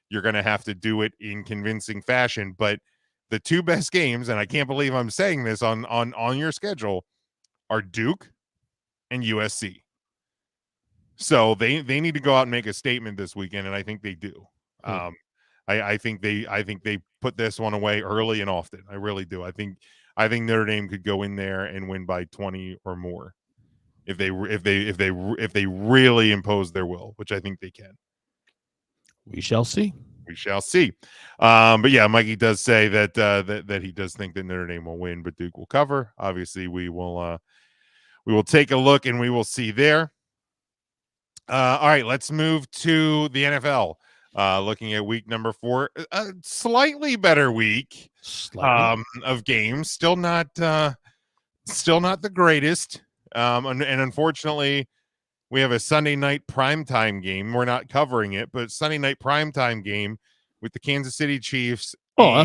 You're going to have to do it in convincing fashion. But the two best games, and I can't believe I'm saying this on your schedule, are Duke and USC. So they need to go out and make a statement this weekend, and I think they do. I think they put this one away early and often. I really do. I think Notre Dame could go in there and win by 20 or more if they really impose their will, which I think they can. We shall see. We shall see. But yeah, Mikey does say that that he does think that Notre Dame will win, but Duke will cover. Obviously, we will take a look and we will see there. All right, let's move to the NFL. Looking at week number 4, a slightly better week of games. Still not the greatest. And unfortunately, we have a Sunday night primetime game. We're not covering it, but Sunday night primetime game with the Kansas City Chiefs. Oh,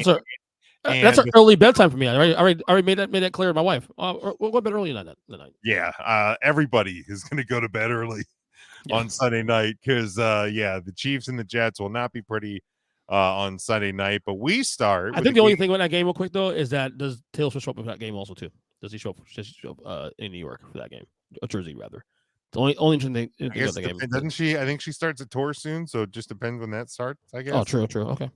that's an early bedtime for me. I already made that clear to my wife. We'll go to bed early that night. Yeah, everybody is going to go to bed early on Sunday night because the Chiefs and the Jets will not be pretty on Sunday night. But we start. I think the only thing about that game, real quick though, is that does Taylor Swift show up for that game also too? Does he show up in New York for that game, or Jersey rather? The only interesting thing about the game. Doesn't she? I think she starts a tour soon, so it just depends when that starts. I guess. Oh, true. Okay.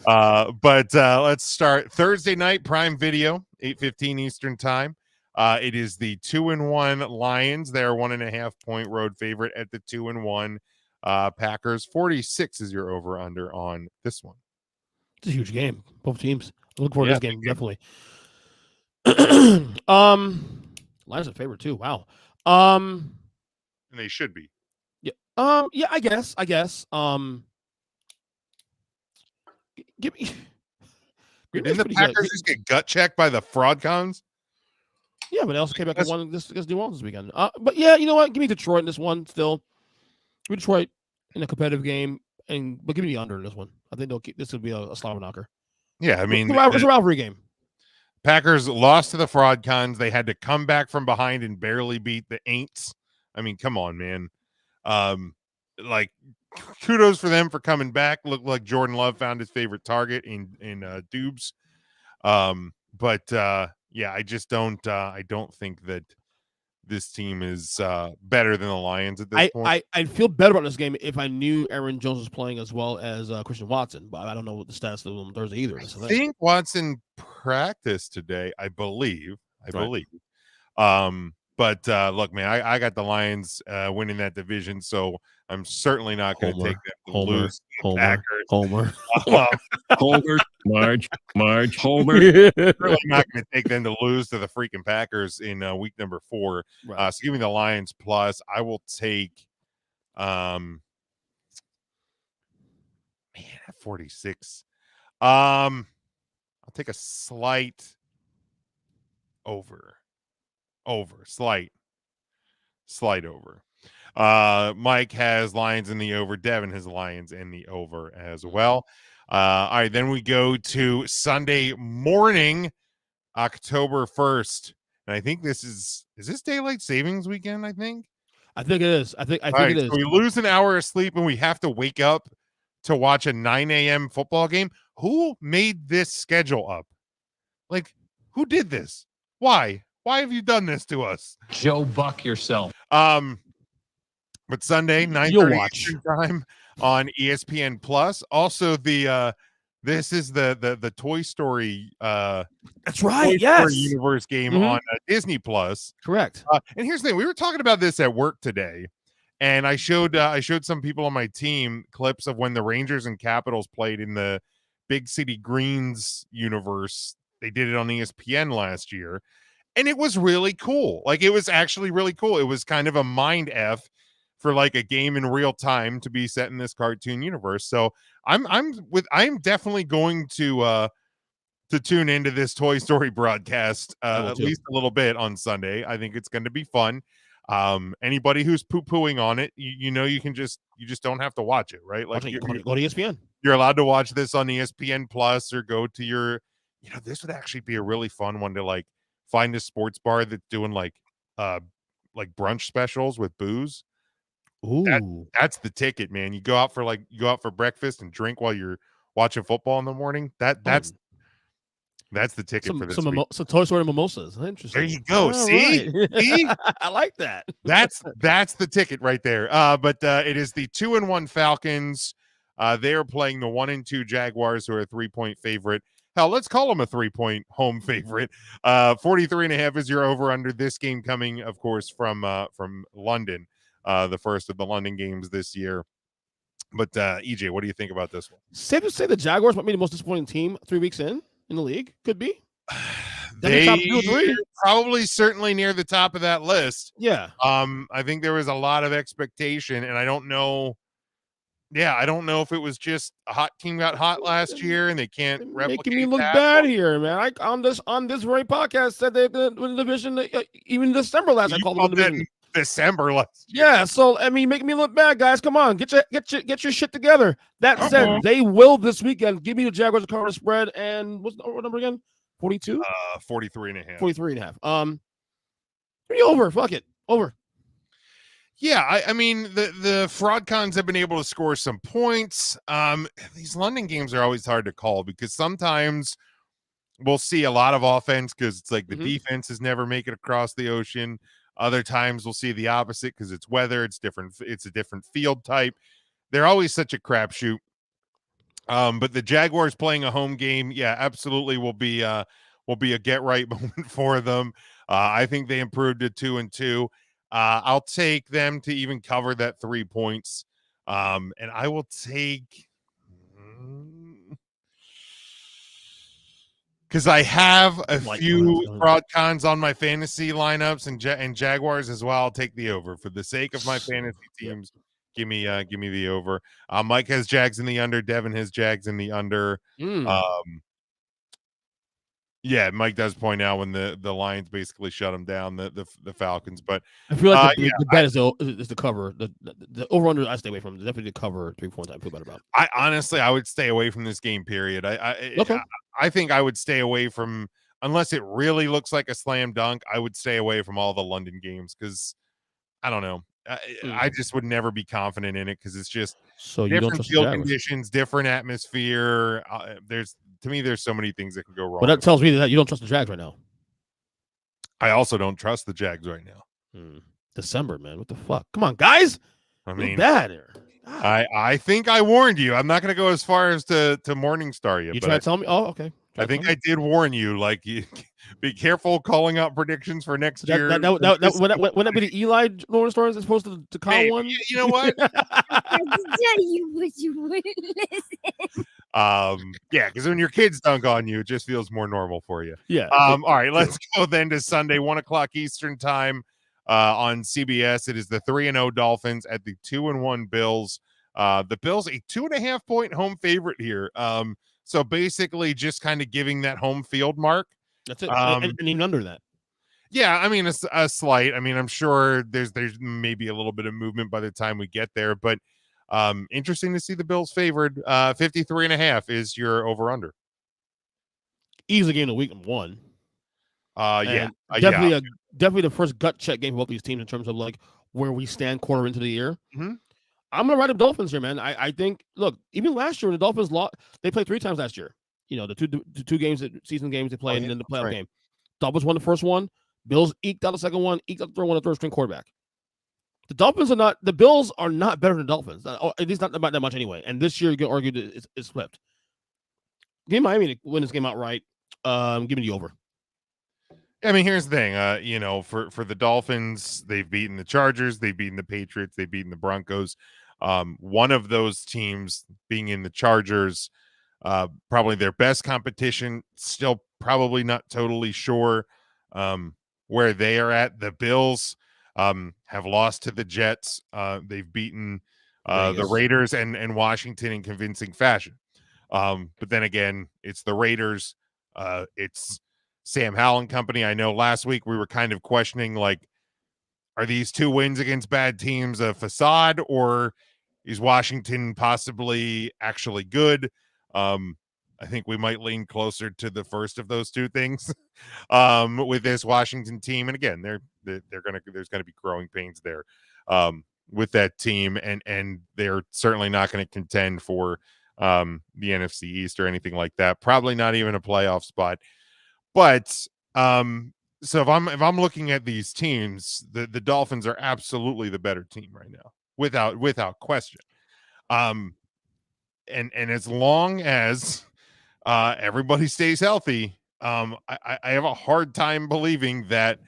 But let's start Thursday night Prime Video, 8:15 Eastern time. It is the 2-1 Lions. They're 1.5 point road favorite at the 2-1 Packers. 46 is your over under on this one. It's a huge game. Both teams. I look forward to this game definitely. Lions are favorite too. Wow. And they should be. Yeah. Yeah. I guess. Give me. Didn't the Packers just get gut checked by the fraud cons? Yeah, but they also came back and won this against New Orleans this weekend. But yeah, you know what? Give me Detroit in this one still. Give me Detroit in a competitive game, but give me the under in this one. I think this will be a slobber knocker. Yeah, I mean, it's a rivalry game. Packers lost to the fraud cons. They had to come back from behind and barely beat the Aints. I mean, come on, man. Kudos for them for coming back. Looked like Jordan Love found his favorite target in Dubes. Yeah, I just don't. I don't think that this team is better than the Lions at this point. I'd feel better about this game if I knew Aaron Jones was playing as well as Christian Watson, but I don't know what the status of them on Thursday either. I think Watson practiced today. I believe. But look, man, I got the Lions winning that division, so I'm certainly not going to take them to lose. Homer. Marge, Homer. Really not going to take them to lose to the freaking Packers in week number 4. Right. So give me the Lions plus. I will take, at 46. I'll take a slight over. Slight over. Mike has Lions in the over. Devin has Lions in the over as well. All right, then we go to Sunday morning, October 1st. And I think this is this daylight savings weekend, I think it is. I think it is. So we lose an hour of sleep and we have to wake up to watch a 9 a.m. football game. Who made this schedule up? Like, who did this? Why have you done this to us? Joe Buck yourself. But Sunday, 9:30 Eastern time on ESPN Plus. Also, this is the Toy Story. That's right. Toy Story Universe game on Disney Plus. Correct. And here's the thing: we were talking about this at work today, and I showed some people on my team clips of when the Rangers and Capitals played in the Big City Greens universe. They did it on ESPN last year, and it was really cool. Like, it was actually really cool. It was kind of a mind F for like a game in real time to be set in this cartoon universe. So I'm definitely going to to tune into this Toy Story broadcast will at too. least a little bit on Sunday. I think it's going to be fun. Anybody who's poo-pooing on it, you just don't have to watch it, right? Like Go to ESPN. you're allowed to watch this on ESPN Plus or go to your, this would actually be a really fun one to like find a sports bar that's doing like brunch specials with booze. Ooh, That's the ticket, man. You go out for breakfast and drink while you're watching football in the morning. That's the ticket for this week. some Toy Story mimosas. Interesting. There you go. All See? right. See? I like that. That's the ticket right there. But it is the 2-1 Falcons. They are playing the 1-2 Jaguars, who are a 3-point favorite. Hell, let's call them a 3-point home favorite. 43.5 is your over under. This game coming, of course, from London, the first of the London games this year. But EJ, what do you think about this one? Safe to say the Jaguars might be the most disappointing team 3 weeks in the league. Could be. They top 2 or 3. probably certainly near the top of that list. Yeah. I think there was a lot of expectation, and I don't know. Yeah, I don't know if it was just a hot team got hot last year and they can't replicate Making me look that. bad here, man. I on this very podcast said they're going to win the division. Even December last, I You called them called the that division. in December last year. Yeah, so I mean, making me look bad, guys. Come on, get your shit together. That said, they will this weekend. Give me the Jaguars to cover the spread. And what's the number again? 42? 43.5. 43.5. Give me over. Fuck it. Over. Yeah, I mean the fraud cons have been able to score some points. These London games are always hard to call because sometimes we'll see a lot of offense because it's like the defenses never make it across the ocean. Other times we'll see the opposite because it's weather, it's different, it's a different field type. They're always such a crapshoot. But the Jaguars playing a home game, yeah, absolutely will be a get right moment for them. I think they improved to 2-2. I'll take them to even cover that 3 points. And I will take because I have a few fraud cons on my fantasy lineups and Jaguars as well. I'll take the over for the sake of my fantasy teams. Give me the over. Mike has Jags in the under. Devin has Jags in the under. Yeah, Mike does point out when the Lions basically shut them down, the Falcons. But I feel like the bet is the cover. The over under I stay away from. Definitely the cover 3 points I feel better about. I honestly would stay away from this game. Period. I think I would stay away from unless it really looks like a slam dunk. I would stay away from all the London games because I don't know. I just would never be confident in it because it's just different field conditions, different atmosphere. There's so many things that can go wrong. But that tells me that you don't trust the Jags right now. I also don't trust the Jags right now. December, man. What the fuck? Come on, guys. I mean, bad here. I think I warned you. I'm not going to go as far as to Morningstar you. You try to tell me? Oh, okay. I think I did warn you. Like, be careful calling out predictions for next year. Wouldn't that be the Eli Morningstar as opposed to the Kyle one? You know what? I tell you, but you wouldn't listen. Yeah, because when your kids dunk on you, it just feels more normal for you. Yeah. All right, let's go then to Sunday, 1:00 Eastern time on CBS. It is the 3-0 Dolphins at the 2-1 Bills. The Bills a 2.5 point home favorite here. So basically just kind of giving that home field mark. That's it. And even under that. Yeah, I mean a slight. I mean, I'm sure there's maybe a little bit of movement by the time we get there, but interesting to see the Bills favored. 53.5 is your over under. Easy game of week 1. Definitely the first gut check game for both these teams in terms of like where we stand quarter into the year. I'm gonna ride the Dolphins here, man. I think look, even last year the Dolphins lost. They played 3 times last year. You know, the two games, season games they played, and then the playoff game. Dolphins won the first one. Bills eked out the second one. Eked out the third one. The third string quarterback. The Bills are not better than the Dolphins. At least not that much anyway. And this year you can argue that it's flipped. Give Miami to win this game outright. Give me the over. I mean, here's the thing. You know, for the Dolphins, they've beaten the Chargers, they've beaten the Patriots, they've beaten the Broncos. One of those teams being in the Chargers, probably their best competition. Still, probably not totally sure where they are at. The Bills have lost to the Jets. They've beaten the Raiders and Washington in convincing fashion. But then again, it's the Raiders. It's Sam Howell and company. I know last week we were kind of questioning, like, are these 2 wins against bad teams a facade, or is Washington possibly actually good? I think we might lean closer to the first of those 2 things with this Washington team. And again, there's gonna be growing pains there with that team, and they're certainly not going to contend for the NFC East or anything like that. Probably not even a playoff spot. But so if I'm looking at these teams, the Dolphins are absolutely the better team right now, without question. And as long as everybody stays healthy, I have a hard time believing that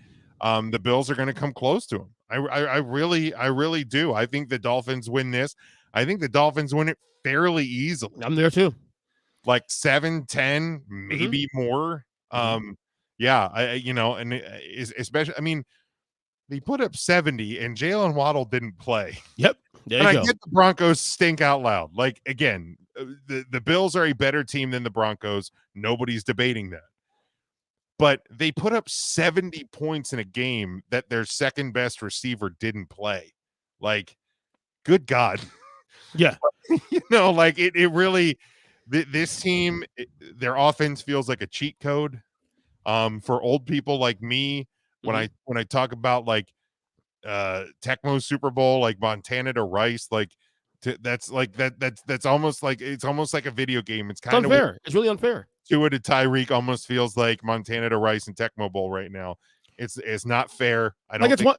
the Bills are going to come close to them. I really do. I think the Dolphins win this. I think the Dolphins win it fairly easily. I'm there too. Like 7-10, maybe more. Yeah, and especially, I mean, they put up 70 and Jalen Waddle didn't play. Yep. There and you I go. get the Broncos stink out loud. Like, again, the Bills are a better team than the Broncos. Nobody's debating that. But they put up 70 points in a game that their second best receiver didn't play. Like, good God. Yeah. Like it really, this team, their offense feels like a cheat code. For old people like me, when I talk about like Tecmo Super Bowl, like Montana to Rice, like that's almost like, it's almost like a video game. It's kind of unfair. It's really unfair. Tua to Tyreek almost feels like Montana to Rice and Tecmo Bowl right now. It's not fair. I don't think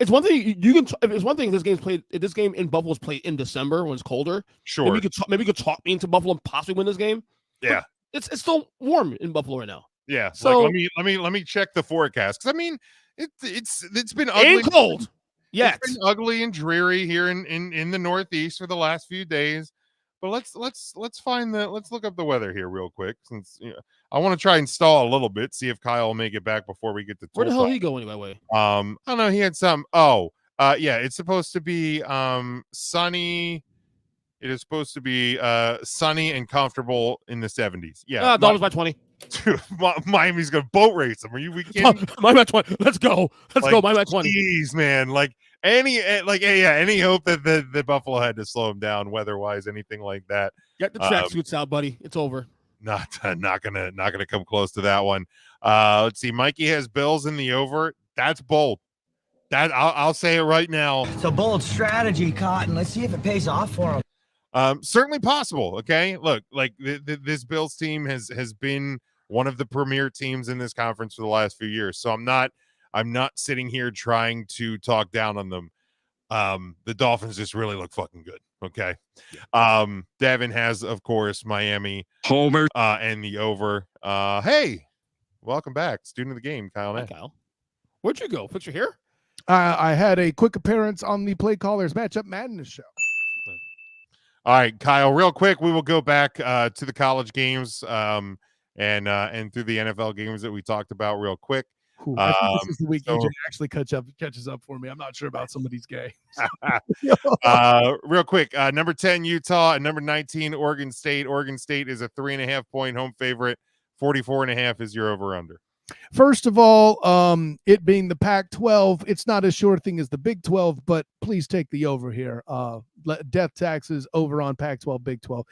it's one thing you can. It's one thing this game in Buffalo was played in December when it's colder. Sure. Maybe you could talk me into Buffalo and possibly win this game. Yeah. But it's still warm in Buffalo right now. Yeah. So like, let me check the forecast, because I mean it's been ugly and cold. Yeah. It's been ugly and dreary here in the Northeast for the last few days. But let's look up the weather here real quick, since I want to try and stall a little bit, see if Kyle will make it back before we get to where the hell did he go anyway? I don't know. He had some. Yeah, it's supposed to be sunny. It is supposed to be sunny and comfortable in the 70s. Yeah, Dolphins by 20. Dude, Miami's gonna boat race them. Are you? We can't. Miami by 20. Let's go. Go. Miami by 20. Jeez, man. Like any hope that the Buffalo had to slow him down weather-wise, anything like that. Get the tracksuits out, buddy. It's over. Not gonna come close to that one. Let's see. Mikey has Bills in the over. That's bold. That I'll say it right now. It's a bold strategy, Cotton. Let's see if it pays off for him. Certainly possible. Okay, look, like this Bills team has been one of the premier teams in this conference for the last few years. So I'm not sitting here trying to talk down on them. The Dolphins just really look fucking good. Okay. Devin has, of course, Miami Homer and the over. Hey, welcome back, student of the game, Kyle. Hi, Kyle. Where'd you go? Fix your hair? I had a quick appearance on the Play Callers Matchup Madness show. All right, Kyle, real quick, we will go back to the college games and through the NFL games that we talked about real quick. I think this is the week EJ actually catches up for me. I'm not sure about some of these games. Real quick, number 10 Utah and number 19 Oregon State. Oregon State is a 3.5 point home favorite. 44.5 is your over under. First of all, it being the Pac-12, it's not as sure thing as the Big 12, but please take the over here. Death taxes over on Pac-12, Big 12.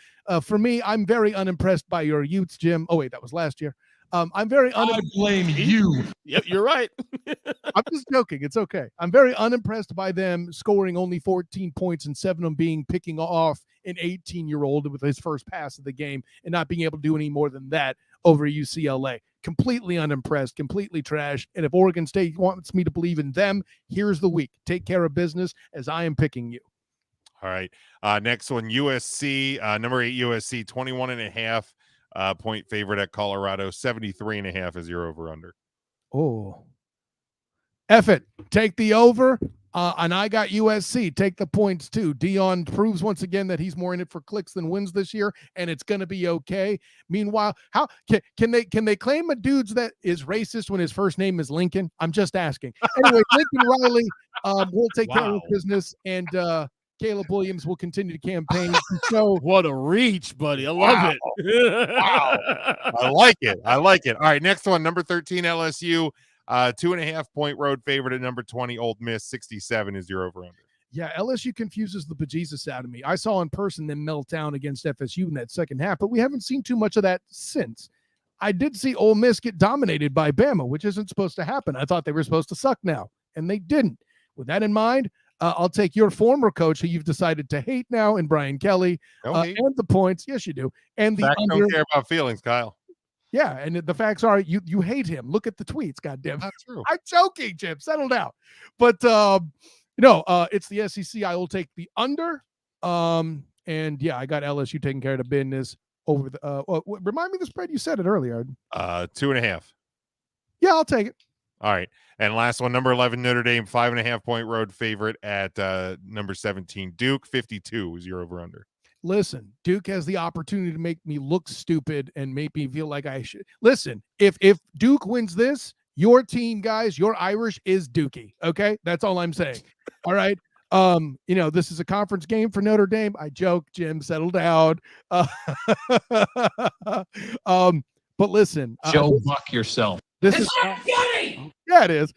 For me, I'm very unimpressed by your Utes, Jim. Oh, wait, that was last year. I'm very I blame you. Yep, you're right. I'm just joking. It's okay. I'm very unimpressed by them scoring only 14 points and 7 of them picking off an 18-year-old with his first pass of the game and not being able to do any more than that over UCLA. Completely unimpressed, completely trash. And if Oregon State wants me to believe in them, here's the week. Take care of business as I am picking you. All right. Next one, USC, number 8 USC, 21.5 point favorite at Colorado. 73.5 is your over under. Oh, F it. Take the over. And I got USC. Take the points too. Dion proves once again that he's more in it for clicks than wins this year, and it's going to be okay. Meanwhile, how can they claim a dude's that is racist when his first name is Lincoln? I'm just asking. Anyway, Lincoln Riley will take care of business, and Caleb Williams will continue to campaign to show. What a reach, buddy. I love it. Wow. I like it. I like it. All right, next one, number 13 LSU, 2.5-point road favorite at number 20 Ole Miss. 67 is your over under. Yeah, LSU confuses the bejesus out of me. I saw in person them melt down against FSU in that second half, but we haven't seen too much of that since. I did see Ole Miss get dominated by Bama, which isn't supposed to happen. I thought they were supposed to suck now, and they didn't. With that in mind, I'll take your former coach, who you've decided to hate now, and Brian Kelly, and the points. Yes, you do. And the Facts under. don't care about feelings, Kyle. Yeah, and the facts are you hate him. Look at the tweets, goddamn. Not true. I'm joking, Jim. Settle down. But it's the SEC. I will take the under. And yeah, I got LSU taking care of the business over the. Remind me the spread. You said it earlier. 2.5. Yeah, I'll take it. All right. And last one, number 11 Notre Dame, 5.5-point road favorite at number 17 Duke. 52 is your over under. Listen, Duke has the opportunity to make me look stupid and make me feel like I should. Listen, if Duke wins this, your team, guys, your Irish is Dookie. Okay, that's all I'm saying. All right. This is a conference game for Notre Dame. I joke, Jim. Settle down. But listen, Joe Buck yourself. This is not funny. Yeah, it is.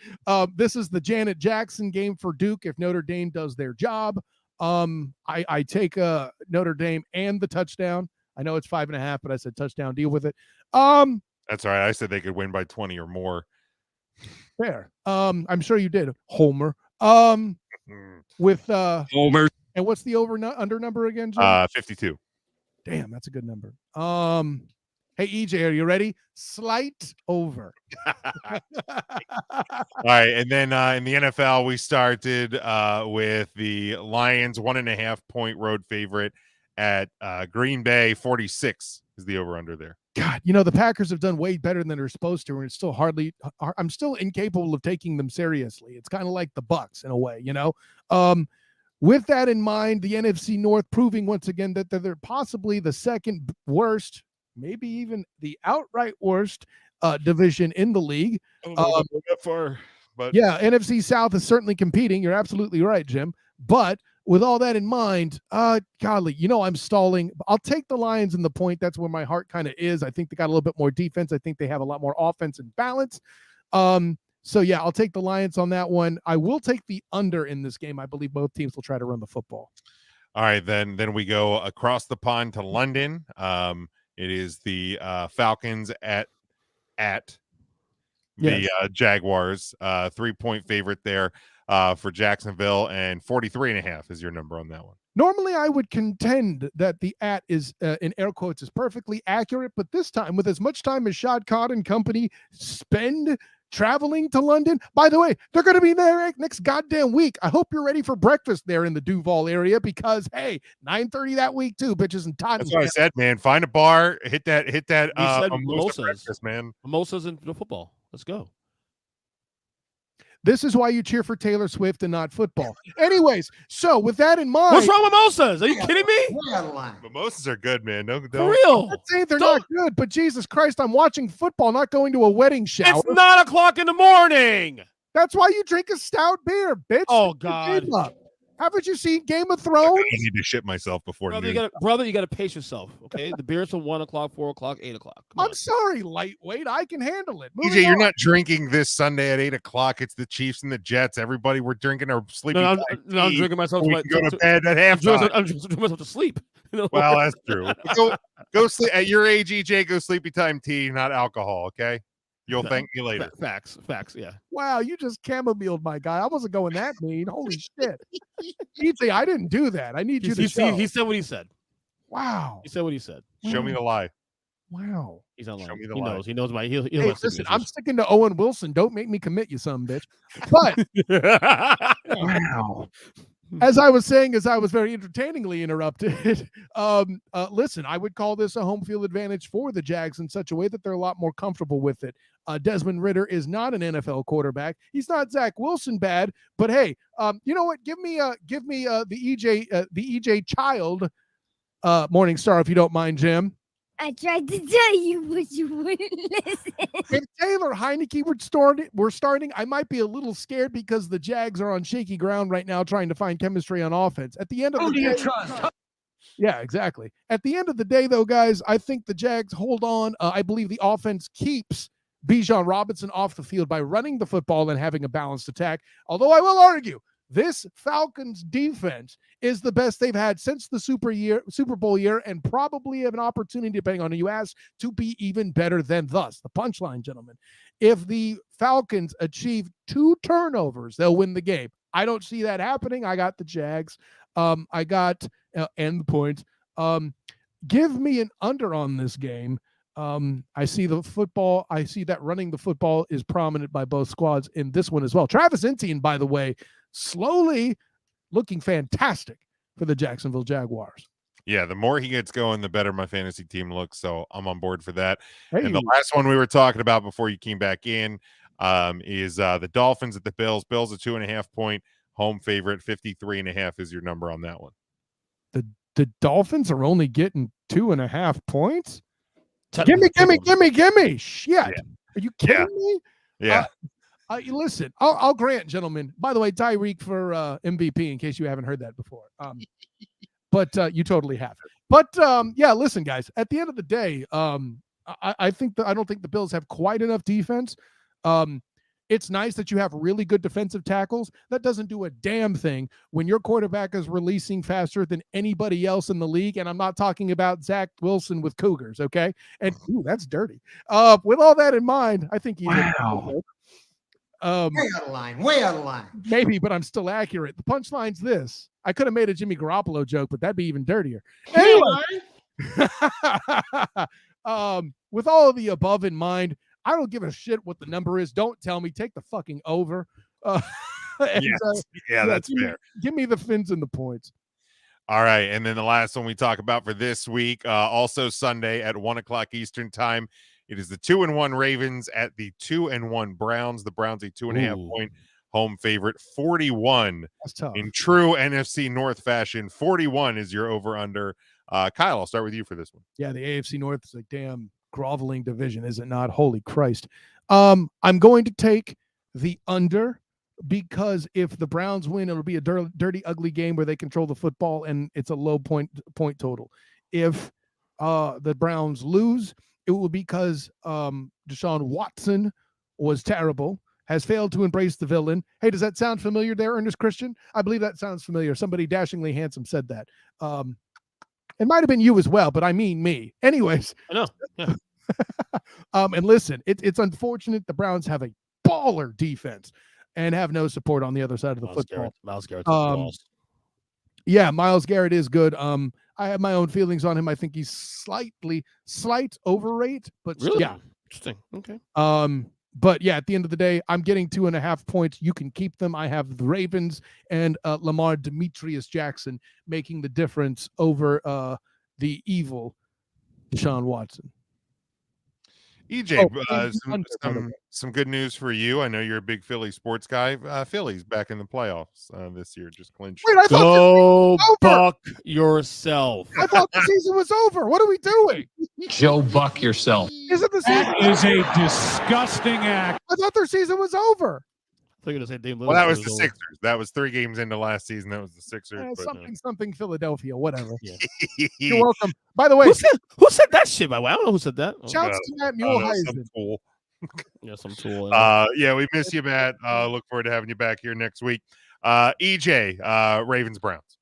This is the Janet Jackson game for Duke if Notre Dame does their job. I take Notre Dame and the touchdown. I know it's 5.5, but I said touchdown. Deal with it. That's all right. I said they could win by 20 or more. Fair. I'm sure you did, Homer. With Homer. And what's the under number again, Jim? 52. Damn, that's a good number. Hey, EJ, are you ready? Slight over. All right. And then in the NFL, we started with the Lions, 1.5-point road favorite at Green Bay. 46 is the over under there. God, the Packers have done way better than they're supposed to, and it's still I'm still incapable of taking them seriously. It's kind of like the Bucs in a way, With that in mind, the NFC North proving once again that they're possibly the second worst, maybe even the outright worst division in the league. But yeah, NFC South is certainly competing. You're absolutely right, Jim. But with all that in mind, golly, I'm stalling. I'll take the Lions in the point. That's where my heart kind of is. I think they got a little bit more defense. I think they have a lot more offense and balance. So yeah, I'll take the Lions on that one. I will take the under in this game. I believe both teams will try to run the football. All right, then we go across the pond to London. It is the Falcons at the Jaguars. 3-point favorite there for Jacksonville, and 43.5 is your number on that one. Normally, I would contend that the @ is, in air quotes, is perfectly accurate, but this time, with as much time as Shad Khan and company spend traveling to London, by the way, they're going to be there next goddamn week. I hope you're ready for breakfast there in the Duval area because, hey, 9:30 that week too, bitches and toddies. That's what I said, man. Find a bar, hit that mimosas, breakfast, man. Mimosas and football. Let's go. This is why you cheer for Taylor Swift and not football. Anyways, so with that in mind, what's wrong with mimosas? Are you kidding me? Mimosas are good, man. Don't. For real? I'm not saying they're not good, but Jesus Christ, I'm watching football, not going to a wedding shower. It's 9 o'clock in the morning. That's why you drink a stout beer, bitch. Oh God. Haven't you seen Game of Thrones? I need to shit myself before brother. noon. You got to pace yourself. Okay, the beer's from 1 o'clock, 4 o'clock, 8 o'clock. I'm sorry, lightweight. I can handle it. EJ, you're not drinking this Sunday at 8 o'clock. It's the Chiefs and the Jets. Everybody, we're drinking our sleeping. No, I'm drinking myself. We can go to bed at halftime. I'm drinking myself to sleep. Well, that's true. Go sleep at your age, EJ. Go sleepy time tea, not alcohol. Okay. You'll thank me later. Facts. Yeah. Wow, you just chamomiled my guy. I wasn't going that mean. Holy shit. EJ, I didn't do that. I need you to show. He said what he said. Wow. He said what he said. Show me the lie. Wow. He's not lying. Show me the He lie. knows. He knows my. He'll hey, listen, I'm sticking to Owen Wilson. Don't make me commit you some, bitch. But wow. As I was saying, as I was very entertainingly interrupted, listen, I would call this a home field advantage for the Jags in such a way that they're a lot more comfortable with it. Desmond Ridder is not an NFL quarterback. He's not Zach Wilson bad, but hey, you know what? Give me the EJ Child Morning Star, if you don't mind, Jim. I tried to tell you, but you wouldn't listen. If Taylor Heineke were starting, I might be a little scared because the Jags are on shaky ground right now trying to find chemistry on offense. At the end of the day, yeah, exactly. At the end of the day, though, guys, I think the Jags hold on. I believe the offense keeps Bijan Robinson off the field by running the football and having a balanced attack. Although I will argue, this Falcons defense is the best they've had since the Super Bowl year, and probably have an opportunity, depending on who you ask, to be even better than thus. The punchline, gentlemen. If the Falcons achieve 2 turnovers, they'll win the game. I don't see that happening. I got the Jags. I got end point. Give me an under on this game. I see the football. I see that running the football is prominent by both squads in this one as well. Travis Etienne, by the way, slowly looking fantastic for the Jacksonville Jaguars. Yeah, the more he gets going, the better my fantasy team looks. So I'm on board for that. Hey. And the last one we were talking about before you came back in is the Dolphins at the Bills. Bills a 2.5-point home favorite. 53.5 is your number on that one. The Dolphins are only getting 2.5 points. Gimme. Shit. Yeah. Are you kidding me? Yeah. Listen, I'll grant, gentlemen. By the way, Tyreek for MVP, in case you haven't heard that before. But you totally have. But yeah, listen, guys. At the end of the day, I don't think the Bills have quite enough defense. It's nice that you have really good defensive tackles. That doesn't do a damn thing when your quarterback is releasing faster than anybody else in the league. And I'm not talking about Zach Wilson with Cougars, okay? And ooh, that's dirty. With all that in mind, I think Way out of line. Maybe, but I'm still accurate. The punchline's this. I could have made a Jimmy Garoppolo joke, but that'd be even dirtier. Anyway, with all of the above in mind, I don't give a shit what the number is. Don't tell me. Take the fucking over. That's fair. Give me the fins and the points. All right, and then the last one we talk about for this week, also Sunday at 1:00 Eastern time. It is the 2-1 Ravens at the 2-1 Browns. The Browns a 2.5-point home favorite. 41 in true NFC North fashion. 41 is your over/under. Kyle, I'll start with you for this one. Yeah, the AFC North is a damn groveling division, is it not? Holy Christ. I'm going to take the under because if the Browns win, it'll be a dirty, ugly game where they control the football and it's a low point total. If the Browns lose, it will be because Deshaun Watson was terrible, has failed to embrace the villain. Hey, does that sound familiar there, Ernest Christian? I believe that sounds familiar. Somebody dashingly handsome said that. It might have been you as well, but I mean me. Anyways. I know. Yeah. And listen, it's unfortunate the Browns have a baller defense and have no support on the other side of the football. Myles Garrett. Yeah, Myles Garrett is good. I have my own feelings on him. I think he's slight overrate, but really? Yeah. Interesting. Okay. But yeah, at the end of the day, I'm getting 2.5 points. You can keep them. I have the Ravens and Lamar Demetrius Jackson making the difference over the evil Deshaun Watson. EJ, some good news for you. I know you're a big Philly sports guy. Philly's back in the playoffs this year, just clinched. Wait, I Go buck yourself. I thought the season was over. What are we doing? Joe Buck yourself. Isn't the season? That is a disgusting act. I thought their season was over. I thought you were going to say Dave Lillard. Well, that was the Sixers. That was 3 games into last season. That was the Sixers. Something Philadelphia, whatever. Yeah. You're welcome. By the way, who said that shit? By the way, I don't know who said that. Shouts to Matt Muehlheisen. Yeah, some tool. Yeah, we miss you, Matt. Look forward to having you back here next week. EJ, Ravens Browns.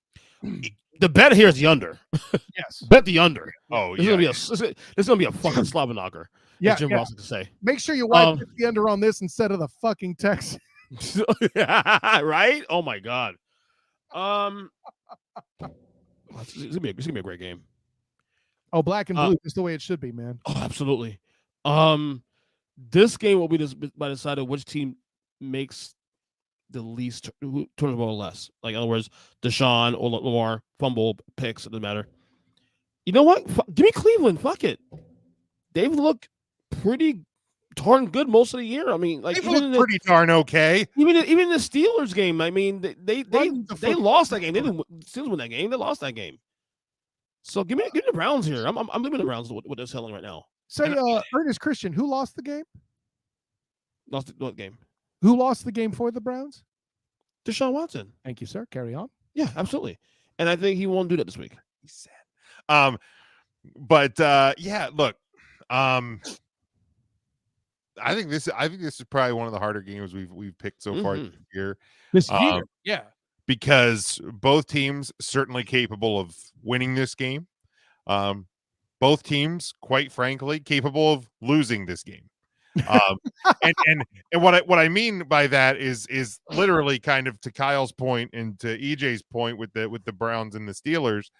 The bet here is the under. Yes. Bet the under. Oh, this is gonna be a fucking slobber knocker. Yeah, Jim Ross to say. Make sure you wipe the under on this instead of the fucking Texans. Right? Oh my god. It's gonna be a great game. Oh, black and blue is the way it should be, man. Oh, absolutely. This game will be by decided which team makes the least turnover or less. Like, in other words, Deshaun or Lamar fumble picks. It doesn't matter. You know what? Give me Cleveland. Fuck it. They've looked pretty darn good most of the year. I mean, like, they've looked pretty darn okay. Even the Steelers game. I mean, they lost that game. They didn't Steelers win that game. They lost that game. So give me the Browns here. I'm leaving the Browns with they're selling right now. Say, Ernest Christian, who lost the game? Lost what game? Who lost the game for the Browns? Deshaun Watson. Thank you, sir. Carry on. Yeah, absolutely. And I think he won't do that this week. He's sad. But yeah, look, I think this is probably one of the harder games we've picked so far this year. This year, yeah. Because both teams certainly capable of winning this game. Both teams, quite frankly, capable of losing this game. And what I mean by that is literally kind of to Kyle's point and to EJ's point with the Browns and the Steelers.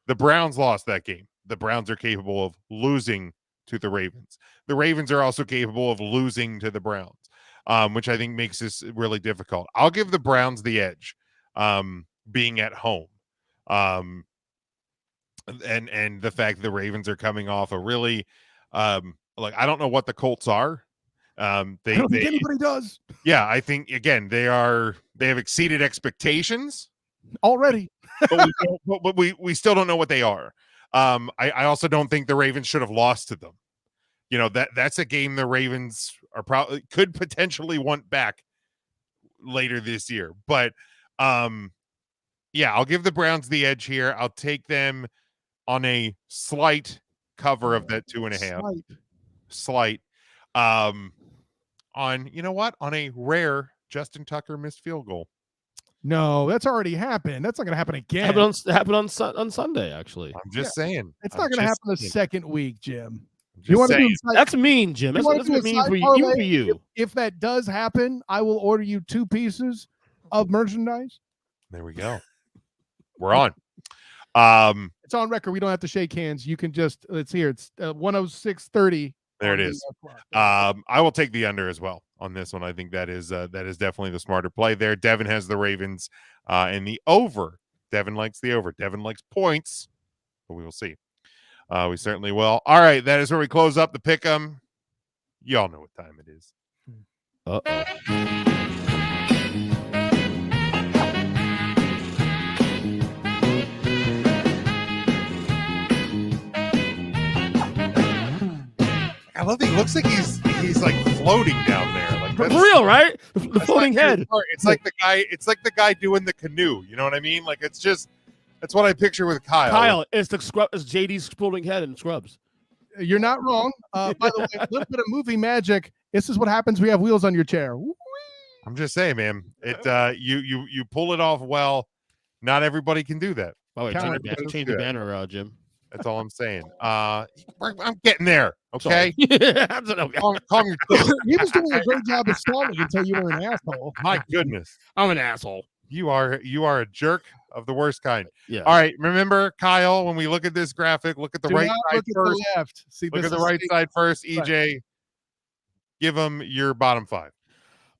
The Browns lost that game. The Browns are capable of losing to the Ravens. The Ravens are also capable of losing to the Browns, which I think makes this really difficult. I'll give the Browns the edge, being at home. And the fact that the Ravens are coming off a really like, I don't know what the Colts are. I don't think anybody does. Yeah, I think again they have exceeded expectations already, but we still don't know what they are. I also don't think the Ravens should have lost to them. You know, that's a game the Ravens are probably could potentially want back later this year. But yeah, I'll give the Browns the edge here. I'll take them on a slight cover of that 2.5. Slight. On, you know what? On a rare Justin Tucker missed field goal. No, that's already happened. That's not going to happen again. Happened on Sunday, actually. I'm just saying. It's not going to happen the second week, Jim. You want to That's mean, Jim. That's mean for you. Even for you. If that does happen, I will order you 2 pieces of merchandise. There we go. We're on. It's on record. We don't have to shake hands. You can just let's hear. It's 106.30. There it is. I will take the under as well on this one. I think that is definitely the smarter play there. Devin has the Ravens and the over. Devin likes the over. Devin likes points, but we will see. We certainly will. All right, that is where we close up the pick'em. Y'all know what time it is. I love that he looks like he's like floating down there. Like for real, right? The floating head. It's like the guy doing the canoe. You know what I mean? Like that's what I picture with Kyle. Kyle, it's JD's floating head in Scrubs. You're not wrong. By the way, a little bit of movie magic. This is what happens when you have wheels on your chair. Woo-wee. I'm just saying, man. It you pull it off well. Not everybody can do that. Oh, wait, change the banner, Jim. That's all I'm saying. I'm getting there. Okay. He was doing a great job of stalling until you were an asshole. My goodness. I'm an asshole. You are a jerk of the worst kind. Yeah. All right. Remember, Kyle, when we look at this graphic, look at the right side first. The left. See, look at the right side first. EJ, give them your bottom 5.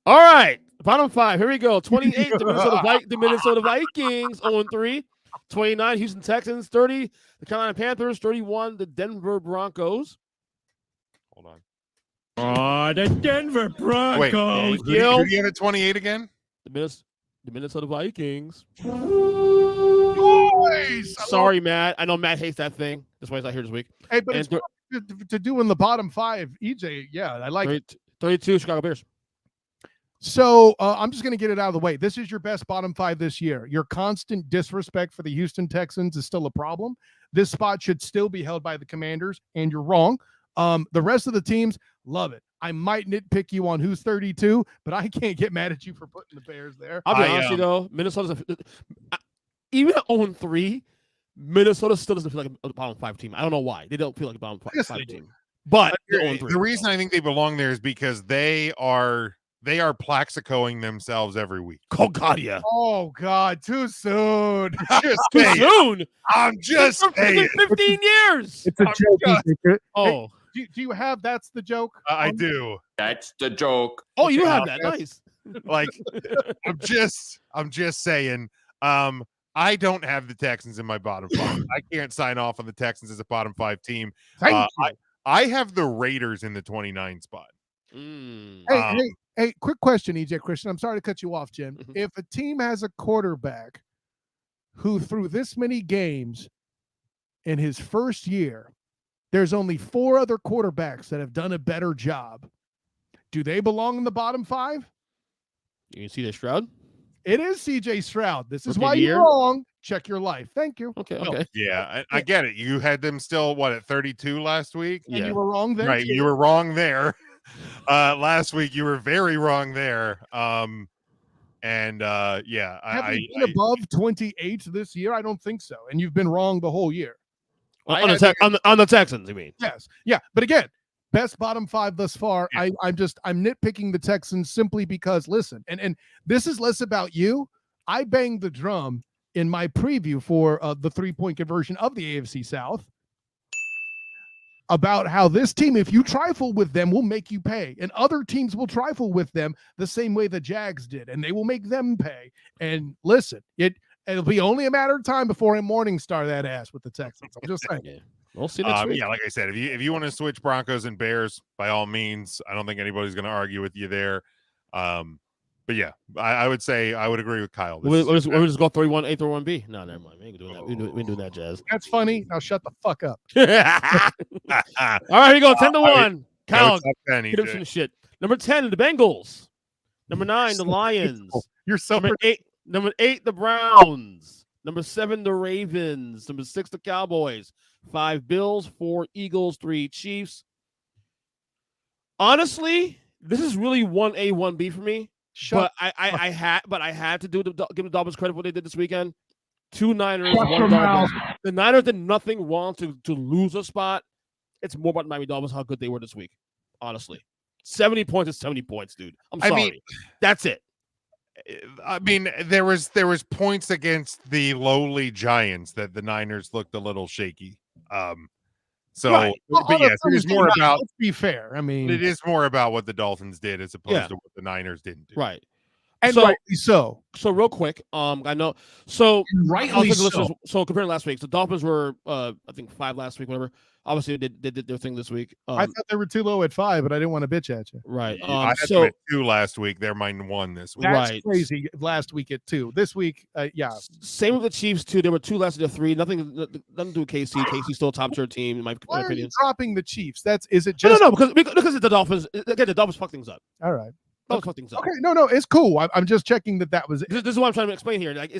All right. Bottom 5. Here we go. 28, the Minnesota Vikings, 0-3. 29, Houston Texans. 30, the Carolina Panthers. 31, the Denver Broncos. Hold on. Oh, the Denver Broncos. Wait, who do you have at 28 again? The Minnesota Vikings. Boys! Sorry, Matt. I know Matt hates that thing. That's why he's not here this week. Hey, but it's to do in the bottom 5, EJ. Yeah, I like 32, Chicago Bears. So I'm just going to get it out of the way. This is your best bottom 5 this year. Your constant disrespect for the Houston Texans is still a problem. This spot should still be held by the Commanders, and you're wrong. The rest of the teams, love it. I might nitpick you on who's 32, but I can't get mad at you for putting the Bears there. I'll be honest with you, though. Minnesota's even at 0-3, Minnesota still doesn't feel like a bottom 5 team. I don't know why. They don't feel like a bottom 5 team. But the reason I think they belong there is because they are Plaxicoing themselves every week. Oh God, yeah. Oh God, too soon. Too soon. I'm just saying. 15 years. It's a joke. Oh, do you have that's the joke? I do. That's the joke. Oh, you have that. Nice. Like, I'm just saying. I don't have the Texans in my bottom 5. I can't sign off on the Texans as a bottom 5 team. I have the Raiders in the 29 spot. Hey, quick question, EJ Christian. I'm sorry to cut you off, Jim. If a team has a quarterback who through this many games in his first year, there's only 4 other quarterbacks that have done a better job. Do they belong in the bottom 5? You see the Stroud? It is CJ Stroud. This is Rookie why of the you're year? wrong. Check your life. Thank you. Okay, No, okay. yeah, I get it. You had them still at 32 last week. And Yeah. you were wrong there. Right, too. you were wrong there. Last week you were very wrong there. Yeah, Have I we been above 28 this year? I don't think so. And you've been wrong the whole year. On the Texans, you mean? Yes. Yeah. But again, best bottom 5 thus far. Yeah. I'm nitpicking the Texans simply because, listen, and this is less about you. I banged the drum in my preview for the 3-point conversion of the AFC South about how this team, if you trifle with them, will make you pay. And other teams will trifle with them the same way the Jags did, and they will make them pay. And listen, it'll be only a matter of time before a morning star that ass with the Texans. I'm just saying. Yeah. We'll see next week. Yeah, like I said, if you want to switch Broncos and Bears, by all means, I don't think anybody's going to argue with you there. But yeah, I would say I would agree with Kyle. We'll just go 31A, 31B. No, never mind. We ain't doing that. We ain't doing that, Jazz. That's funny. Now shut the fuck up. All right, here you go. 10-1. Kyle, get get him some shit. Number 10, the Bengals. Number 9, the Lions. You're so Number 8, the Browns. Number 7, the Ravens. Number 6, the Cowboys. 5, Bills. 4, Eagles. 3, Chiefs. Honestly, this is really 1A, 1B for me. But I had to give the Dolphins credit for what they did this weekend. 2 Niners, 1 Dolphins. The Niners did nothing wrong to lose a spot. It's more about the Miami Dolphins, how good they were this week. Honestly, 70 points is 70 points, dude. I'm sorry. I mean, that's it. I mean, there was points against the lowly Giants that the Niners looked a little shaky. Right. But yes, it is more about. Let's be fair. I mean, It is more about what the Dolphins did as opposed to what the Niners didn't do. Right. and so- rightly so. So real quick, I know. So Rightly So comparing last week, the Dolphins were, I think 5 last week, whatever. Obviously, they did their thing this week. I thought they were too low at 5, but I didn't want to bitch at you. Right. I had So them at 2 last week. They're mine 1 this week. That's Right. crazy. Last week at 2. This week, yeah. same with the Chiefs too. There were 2 last, they're 3. Nothing to do with KC. KC's still a top tier team in my Why are you opinion. dropping the Chiefs? Is it No, just because it's the Dolphins. Again, the Dolphins fuck things up. all right? Dolphins fuck things up. Okay, no, it's cool. I'm just checking that was. This is what I'm trying to explain here. Like,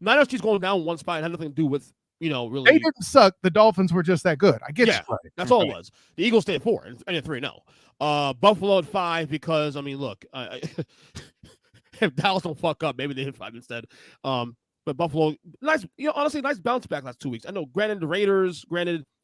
Niners Chiefs going down one spot had nothing to do with really. They didn't suck. The Dolphins were just that good. I get Yeah, you. that's all it was. The Eagles stayed at 4 and 3-0. Buffalo at 5 because look, if Dallas don't fuck up, maybe they hit 5 instead. But Buffalo, nice, honestly, nice bounce back last 2 weeks. I know, granted, the Raiders,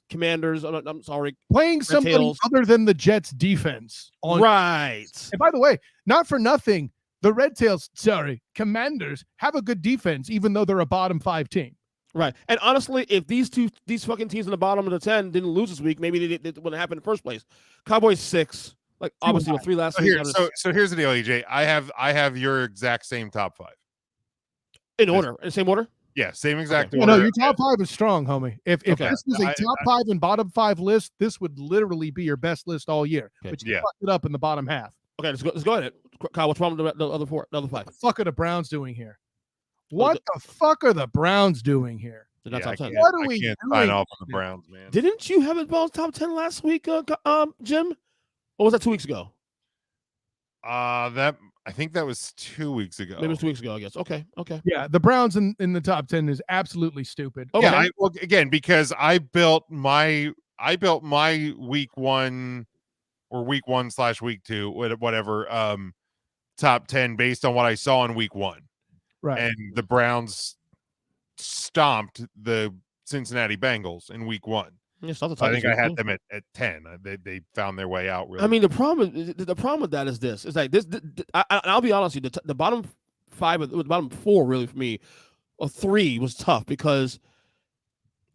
Commanders. I'm sorry, Playing somebody Tails. other than the Jets defense on right. And by the way, not for nothing, the Commanders have a good defense, even though they're a bottom 5 team. Right. And honestly, if these fucking teams in the bottom of the 10 didn't lose this week, maybe they wouldn't happen in the first place. Cowboys 6, like obviously with 3 last week. So here's the deal, EJ. I have your exact same top 5 in order, in the same order. Yeah, same exact No, order. your top 5 is strong, homie. If Okay. this was a top 5 and bottom 5 list, this would literally be your best list all year. Okay. But you Yeah. fucked it up in the bottom half. Okay, let's go ahead. Kyle, what's wrong with the other 4, the other 5? What the fuck are the Browns doing here? What the fuck are the Browns doing here? They're not Yeah, I top 10. can't, What are I we can't doing? sign off on the Browns, man. Didn't you have it about top 10 last week, Jim? Or was that 2 weeks ago? That I think that was 2 weeks ago. Maybe it was 2 weeks ago, I guess. Okay. Yeah, the Browns in the top 10 is absolutely stupid. Okay. Yeah, again, because I built my week 1 or week 1/week 2, whatever, top 10 based on what I saw in week 1. Right. And the Browns stomped the Cincinnati Bengals in week 1. Yeah, so I think I had them at 10. They found their way out. Really. I mean, the problem with that is this. It's like this. I'll be honest with you. The bottom 5, the bottom 4, really for me, or 3 was tough because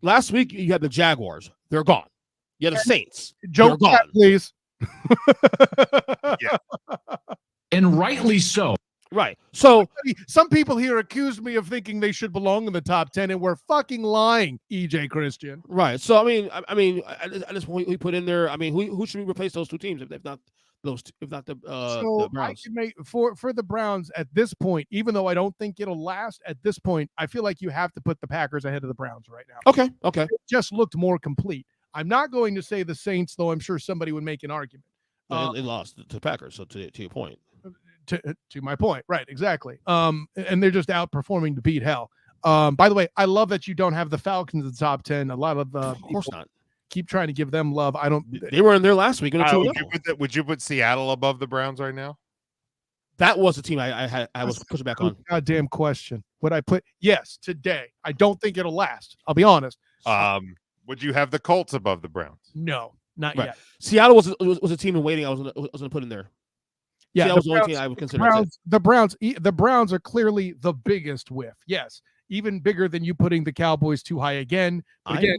last week you had the Jaguars. They're gone. You had the Saints. Joe, They're gone. please. And rightly so. Right. So Some people here accused me of thinking they should belong in the top 10, and we're fucking lying, EJ Christian. right. So I mean, I just we put in there. I mean, who should we replace those 2 teams if not those two, if not the So I Browns. can make for the Browns at this point, even though I don't think it'll last at this point, I feel like you have to put the Packers ahead of the Browns right now. Okay. It just looked more complete. I'm not going to say the Saints, though I'm sure somebody would make an argument. They lost to the Packers, so to your point. To my point, right? Exactly. And they're just outperforming to beat hell. By the way, I love that you don't have the Falcons in the top 10. A lot of course not. Keep trying to give them love. I don't. They were in there last week. Would you put Seattle above the Browns right now? That was the team I was pushing back on. Goddamn question. Would I put yes today? I don't think it'll last. I'll be honest. Would you have the Colts above the Browns? No, not Right. yet. Seattle was a team in waiting. I was gonna put in there. Yeah, Seattle was the only team I would consider. The Browns are clearly the biggest whiff. Yes, even bigger than you putting the Cowboys too high again. But again,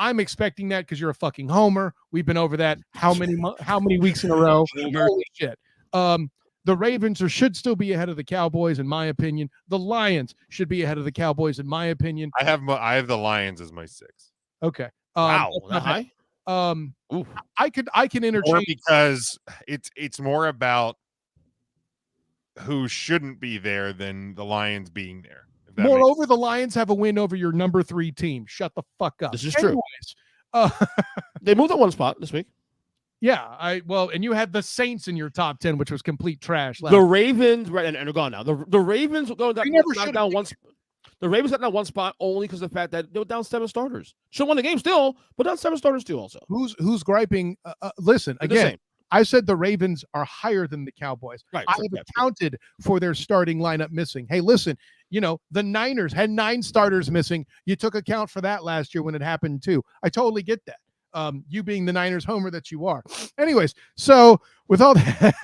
I'm expecting that because you're a fucking homer. We've been over that how many weeks in a row? Holy shit. The Ravens should still be ahead of the Cowboys, in my opinion. The Lions should be ahead of the Cowboys, in my opinion. I have the Lions as my 6. Okay. Wow, that high? I can interchange more because it's more about who shouldn't be there than the Lions being there. Moreover, the Lions have a win over your number 3 team. Shut the fuck up. This is true. They moved up one spot this week. Yeah, and you had the Saints in your top 10, which was complete trash. The Ravens, right, and they're gone now. The Ravens going down one. The Ravens got down one spot only because of the fact that they were down 7 starters. Should have won the game still, but down 7 starters too. Also, who's griping? Listen again. I said the Ravens are higher than the Cowboys. Right, I have accounted for their starting lineup missing. Hey, listen, the Niners had 9 starters missing. You took account for that last year when it happened too. I totally get that. You being the Niners homer that you are. Anyways, so with all that,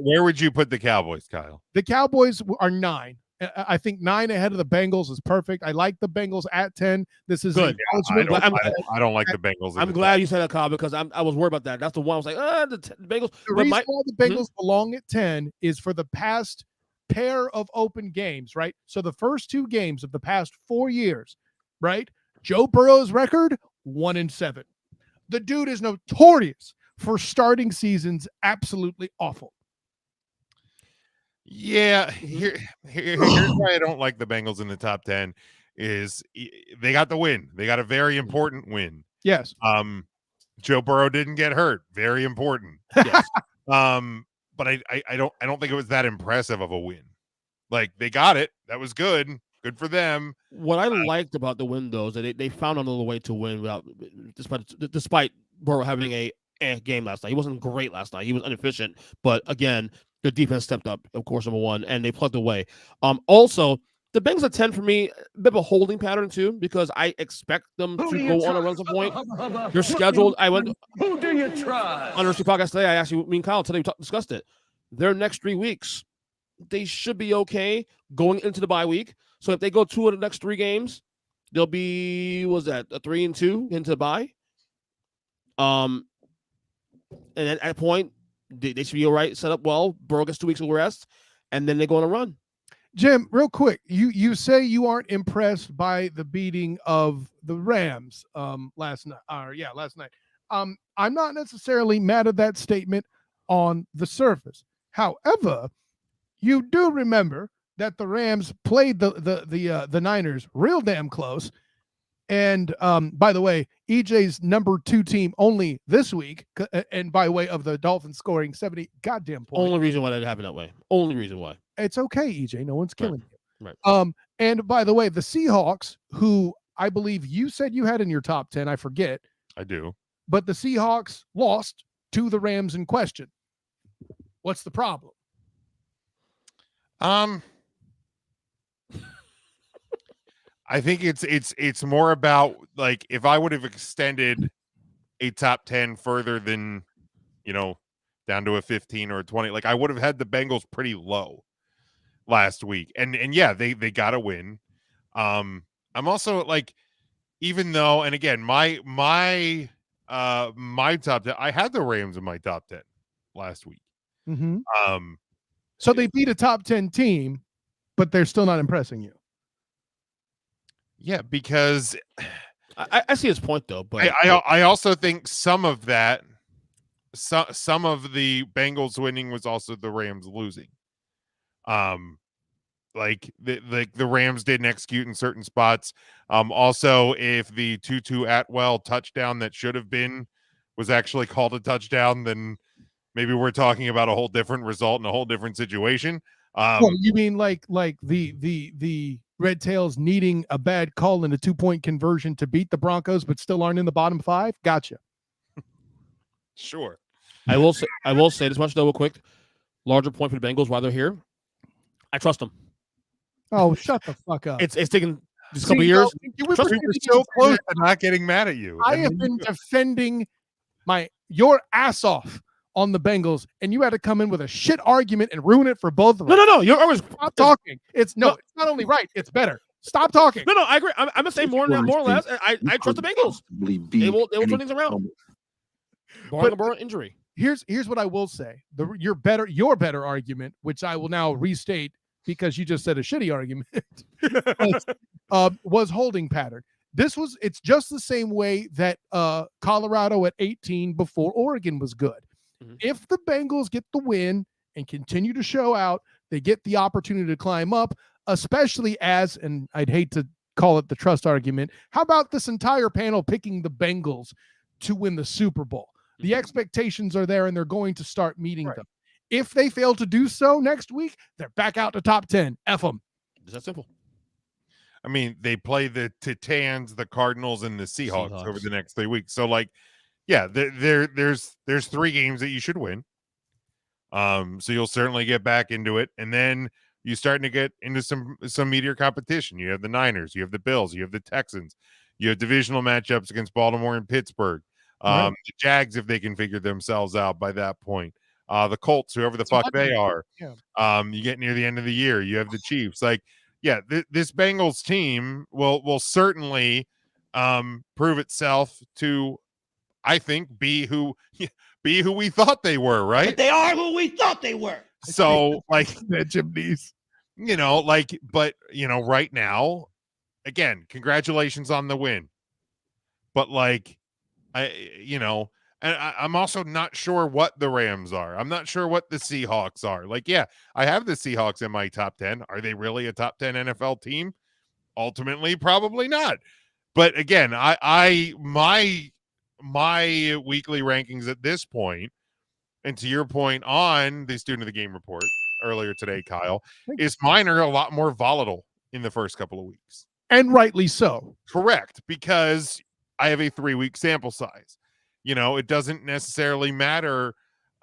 where would you put the Cowboys, Kyle? The Cowboys are 9. I think 9 ahead of the Bengals is perfect. I like the Bengals at 10. This is good. I don't like the Bengals. I'm glad you said that, Kyle, because I was worried about that. That's the one I was like, the Bengals. The reason why the Bengals belong at 10 is for the past pair of open games, right? So the first 2 games of the past 4 years, right? Joe Burrow's record, 1-7. The dude is notorious for starting seasons absolutely awful. Yeah, here's why I don't like the Bengals in the top 10 is they got the win. They got a very important win. Yes. Joe Burrow didn't get hurt. Very important. Yes. But I don't think it was that impressive of a win. Like they got it. That was good. Good for them. What I liked about the win, though, is that they found another way to win despite Burrow having a game last night. He wasn't great last night. He was inefficient. But again, the defense stepped up, of course, number one, and they plugged away. Also, the Bengals at 10 for me, a bit of a holding pattern too, because I expect them to go on a run some point. They're scheduled. Who do you trust? On the podcast today, I actually, me and Kyle today discussed it. Their next 3 weeks, they should be okay going into the bye week. So if they go 2 of the next 3 games, they'll be, a 3-2 into the bye. And at that point, they should be all right, set up well. Burrow gets 2 weeks of rest, and then they go on a run. Jim, real quick, you say you aren't impressed by the beating of the Rams last night. I'm not necessarily mad at that statement on the surface. However, you do remember that the Rams played the Niners real damn close. And by the way, EJ's number 2 team only this week, and by way of the Dolphins scoring 70 goddamn points. Only reason why that happened that way. Only reason why. It's okay, EJ. No one's killing you. Right. And by the way, the Seahawks, who I believe you said you had in your top 10, I forget. I do. But the Seahawks lost to the Rams in question. What's the problem? I think it's more about, like, if I would have extended a top 10 further than, down to a 15 or a 20, like I would have had the Bengals pretty low last week. And yeah, they got a win. I'm also like, even though, and again, my top 10, I had the Rams in my top 10 last week. Mm-hmm. So they beat a top 10 team, but they're still not impressing you. Yeah, because I see his point though, but I also think some of that some of the Bengals winning was also the Rams losing. Like the Rams didn't execute in certain spots. Also, if the Tutu Atwell touchdown that should have been was actually called a touchdown, then maybe we're talking about a whole different result and a whole different situation. You mean like the Red Tails needing a bad call in a 2-point conversion to beat the Broncos, but still aren't in the bottom 5? Gotcha. Sure. I will say this much though, real quick. Larger point for the Bengals while they're here. I trust them. Oh, shut the fuck up. It's taken just a couple years. You were so close to not getting mad at you. I have been defending your ass off on the Bengals, and you had to come in with a shit argument and ruin it for both of us. No. You're always Stop talking. It's not only right, it's better. Stop talking. No, I agree. I'm gonna say more or less. I trust the Bengals. They will turn things around. Barring a burn injury. Here's what I will say. Your better argument, which I will now restate because you just said a shitty argument, was holding pattern. It's just the same way that Colorado at 18 before Oregon was good. Mm-hmm. If the Bengals get the win and continue to show out, they get the opportunity to climb up, especially as, and I'd hate to call it the trust argument, how about this entire panel picking the Bengals to win the Super Bowl? The expectations are there, and they're going to start meeting them. If they fail to do so next week, they're back out to top 10. F them. Is that simple? I mean, they play the Titans, the Cardinals, and the Seahawks over the next 3 weeks. So, like, yeah, there's 3 games that you should win. So you'll certainly get back into it, and then you're starting to get into some meatier competition. You have the Niners, you have the Bills, you have the Texans, you have divisional matchups against Baltimore and Pittsburgh. The Jags, if they can figure themselves out by that point. The Colts, whoever the fuck they are. Yeah. You get near the end of the year, you have the Chiefs. Like, yeah, this Bengals team will certainly prove itself to, I think, be who we thought they were, right? But they are who we thought they were. So, like, chimneys, but right now, again, congratulations on the win. But like, I'm also not sure what the Rams are. I'm not sure what the Seahawks are. Like, yeah, I have the Seahawks in my top 10. Are they really a top 10 NFL team? Ultimately, probably not. But again, my weekly rankings at this point, and to your point on the Student of the Game report earlier today, Kyle, is mine are a lot more volatile in the first couple of weeks. And rightly so. Correct, because I have a 3-week sample size. It doesn't necessarily matter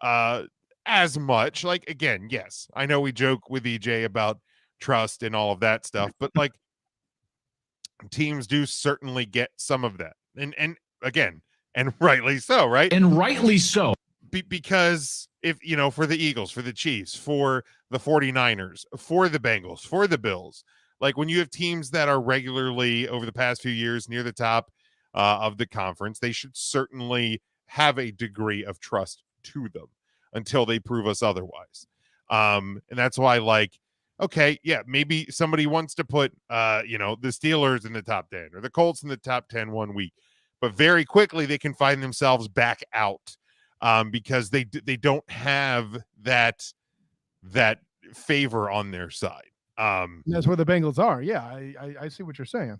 as much. Like, again, yes, I know we joke with EJ about trust and all of that stuff, but like, teams do certainly get some of that. And again, and rightly so, right? And rightly so. Because if, for the Eagles, for the Chiefs, for the 49ers, for the Bengals, for the Bills, like when you have teams that are regularly over the past few years near the top of the conference, they should certainly have a degree of trust to them until they prove us otherwise. And that's why, like, okay, yeah, maybe somebody wants to put, the Steelers in the top 10 or the Colts in the top 10 1 week, but very quickly they can find themselves back out because they don't have that favor on their side. That's where the Bengals are. Yeah, I see what you're saying.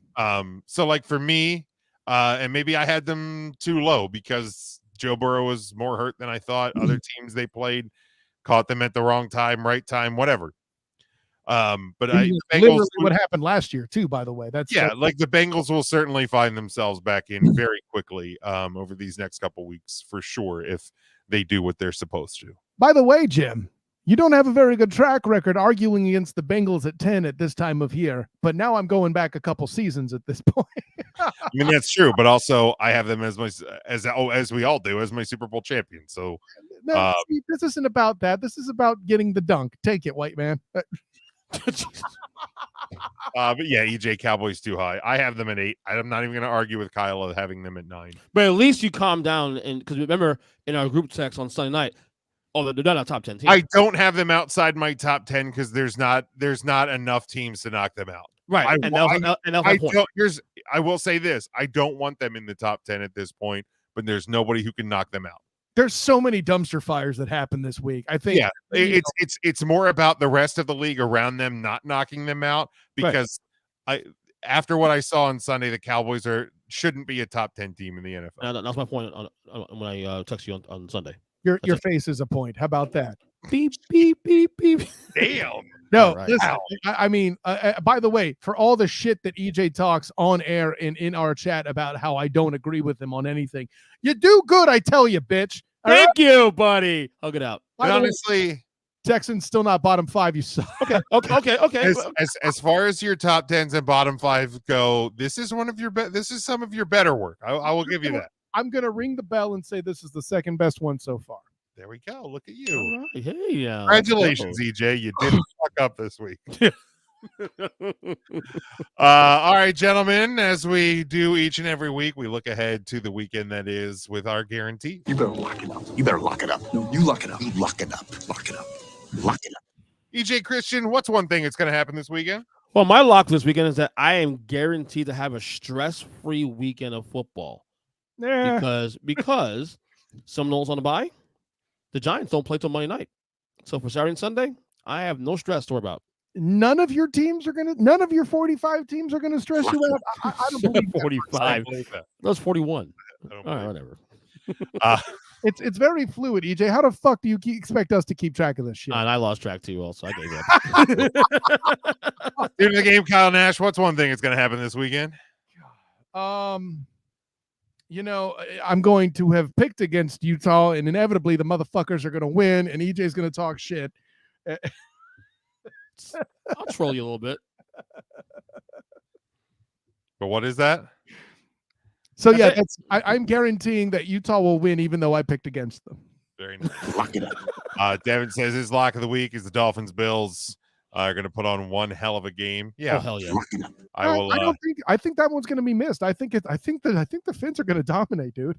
So like for me, and maybe I had them too low because Joe Burrow was more hurt than I thought. Other teams they played caught them at the wrong time, right time, whatever. But literally what happened last year too, by the way. That's like the Bengals will certainly find themselves back in very quickly over these next couple weeks for sure if they do what they're supposed to. By the way, Jim, you don't have a very good track record arguing against the Bengals at 10 at this time of year, but now I'm going back a couple seasons at this point. I mean, that's true, but also I have them as we all do, as my Super Bowl champion. So no, this isn't about that. This is about getting the dunk. Take it, white man. But yeah, EJ, Cowboys too high. I have them at 8. I'm not even going to argue with Kyle of having them at 9. But at least you calm down, and because remember in our group text on Sunday night, they're not a top 10 team. I don't have them outside my top 10 because there's not enough teams to knock them out. Right, I will say this: I don't want them in the top 10 at this point, but there's nobody who can knock them out. There's so many dumpster fires that happened this week. I think. Yeah, it's more about the rest of the league around them not knocking them out, because after what I saw on Sunday, the Cowboys shouldn't be a top 10 team in the NFL. That's my point when I text you on Sunday. Your face is a point. How about that? Beep beep beep beep. Damn. No, Right. listen. I mean, by the way, for all the shit that EJ talks on air and in our chat about how I don't agree with him on anything, you do good, I tell you, bitch. All right? Thank you, buddy. Hug it out. But honestly, Texans still not bottom 5. You suck. Okay. as far as your top 10s and bottom 5 go, this is some of your better work. I will give you that. I'm gonna ring the bell and say this is the second best one so far. There we go. Look at you. All right. Hey, Congratulations, EJ. You didn't fuck up this week. All right, gentlemen, as we do each and every week, we look ahead to the weekend that is with our guarantee. You better lock it up. You better lock it up. No, you lock it up. You lock it up. Lock it up. Lock it up. EJ Christian, what's one thing that's going to happen this weekend? Well, my lock this weekend is that I am guaranteed to have a stress-free weekend of football. Because Seminoles on the bye, the Giants don't play till Monday night. So for Saturday and Sunday, I have no stress to worry about. None of your 45 teams are gonna stress you out. I don't believe 45. That was 41. All right, whatever. It's very fluid, EJ. How the fuck do you expect us to keep track of this shit? And I lost track too, also. I gave up. During the game, Kyle Nash, what's one thing that's going to happen this weekend? You know, I'm going to have picked against Utah, and inevitably the motherfuckers are going to win, and EJ's going to talk shit. I'll troll you a little bit. But what is that? So yeah, I'm guaranteeing that Utah will win, even though I picked against them. Very nice. Lock it up. Devin says his lock of the week is the Dolphins Bills are going to put on one hell of a game. Yeah, hell yeah. I think that one's going to be missed. I think the Fins are going to dominate, dude.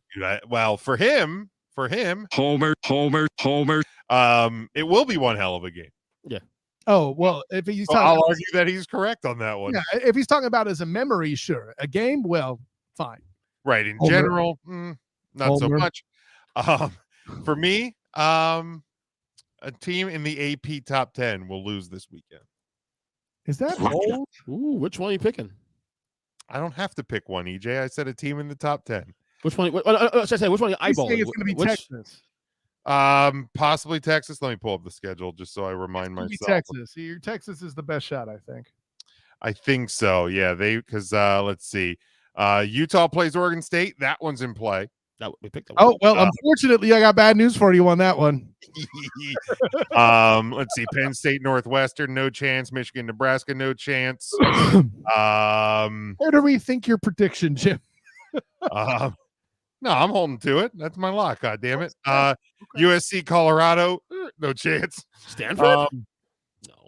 Well, for him, Homer. it will be one hell of a game. Yeah. Oh well, if he's I'll argue that he's correct on that one. Yeah, if he's talking about as a memory, sure. A game, well, fine. Right. In Homer. general, not so much. For me, a team in the AP top 10 will lose this weekend. Is that bold? Ooh, which one are you picking? I don't have to pick one, EJ. I said a team in the top 10. Which one? Should I say which one are you eyeballing? It's going to be Texas. Possibly Texas. Let me pull up the schedule just so I remind myself. Texas. Your Texas is the best shot, I think. I think so. Yeah, because let's see. Utah plays Oregon State. That one's in play. That we picked up. Oh well, unfortunately, I got bad news for you on that one. Let's see. Penn State, Northwestern, no chance. Michigan, Nebraska, no chance. Where do we think your prediction, Jim? No, I'm holding to it. That's my lock. God damn it. USC, Colorado, no chance. Stanford.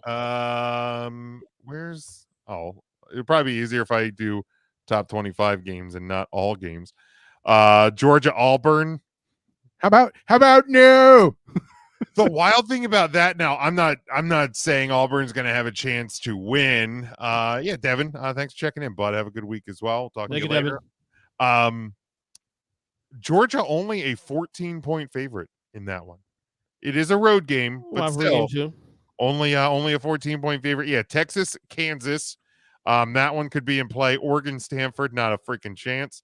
No. Where's? Oh, it'd probably be easier if I do top 25 games and not all games. Georgia, Auburn. How about no? The wild thing about that now, I'm not saying Auburn's going to have a chance to win. Yeah, Devin, thanks for checking in, bud. Have a good week as well. Talk to you later. Georgia only a 14-point favorite in that one. It is a road game, but still only a 14-point favorite. Yeah, Texas, Kansas. That one could be in play. Oregon, Stanford, not a freaking chance.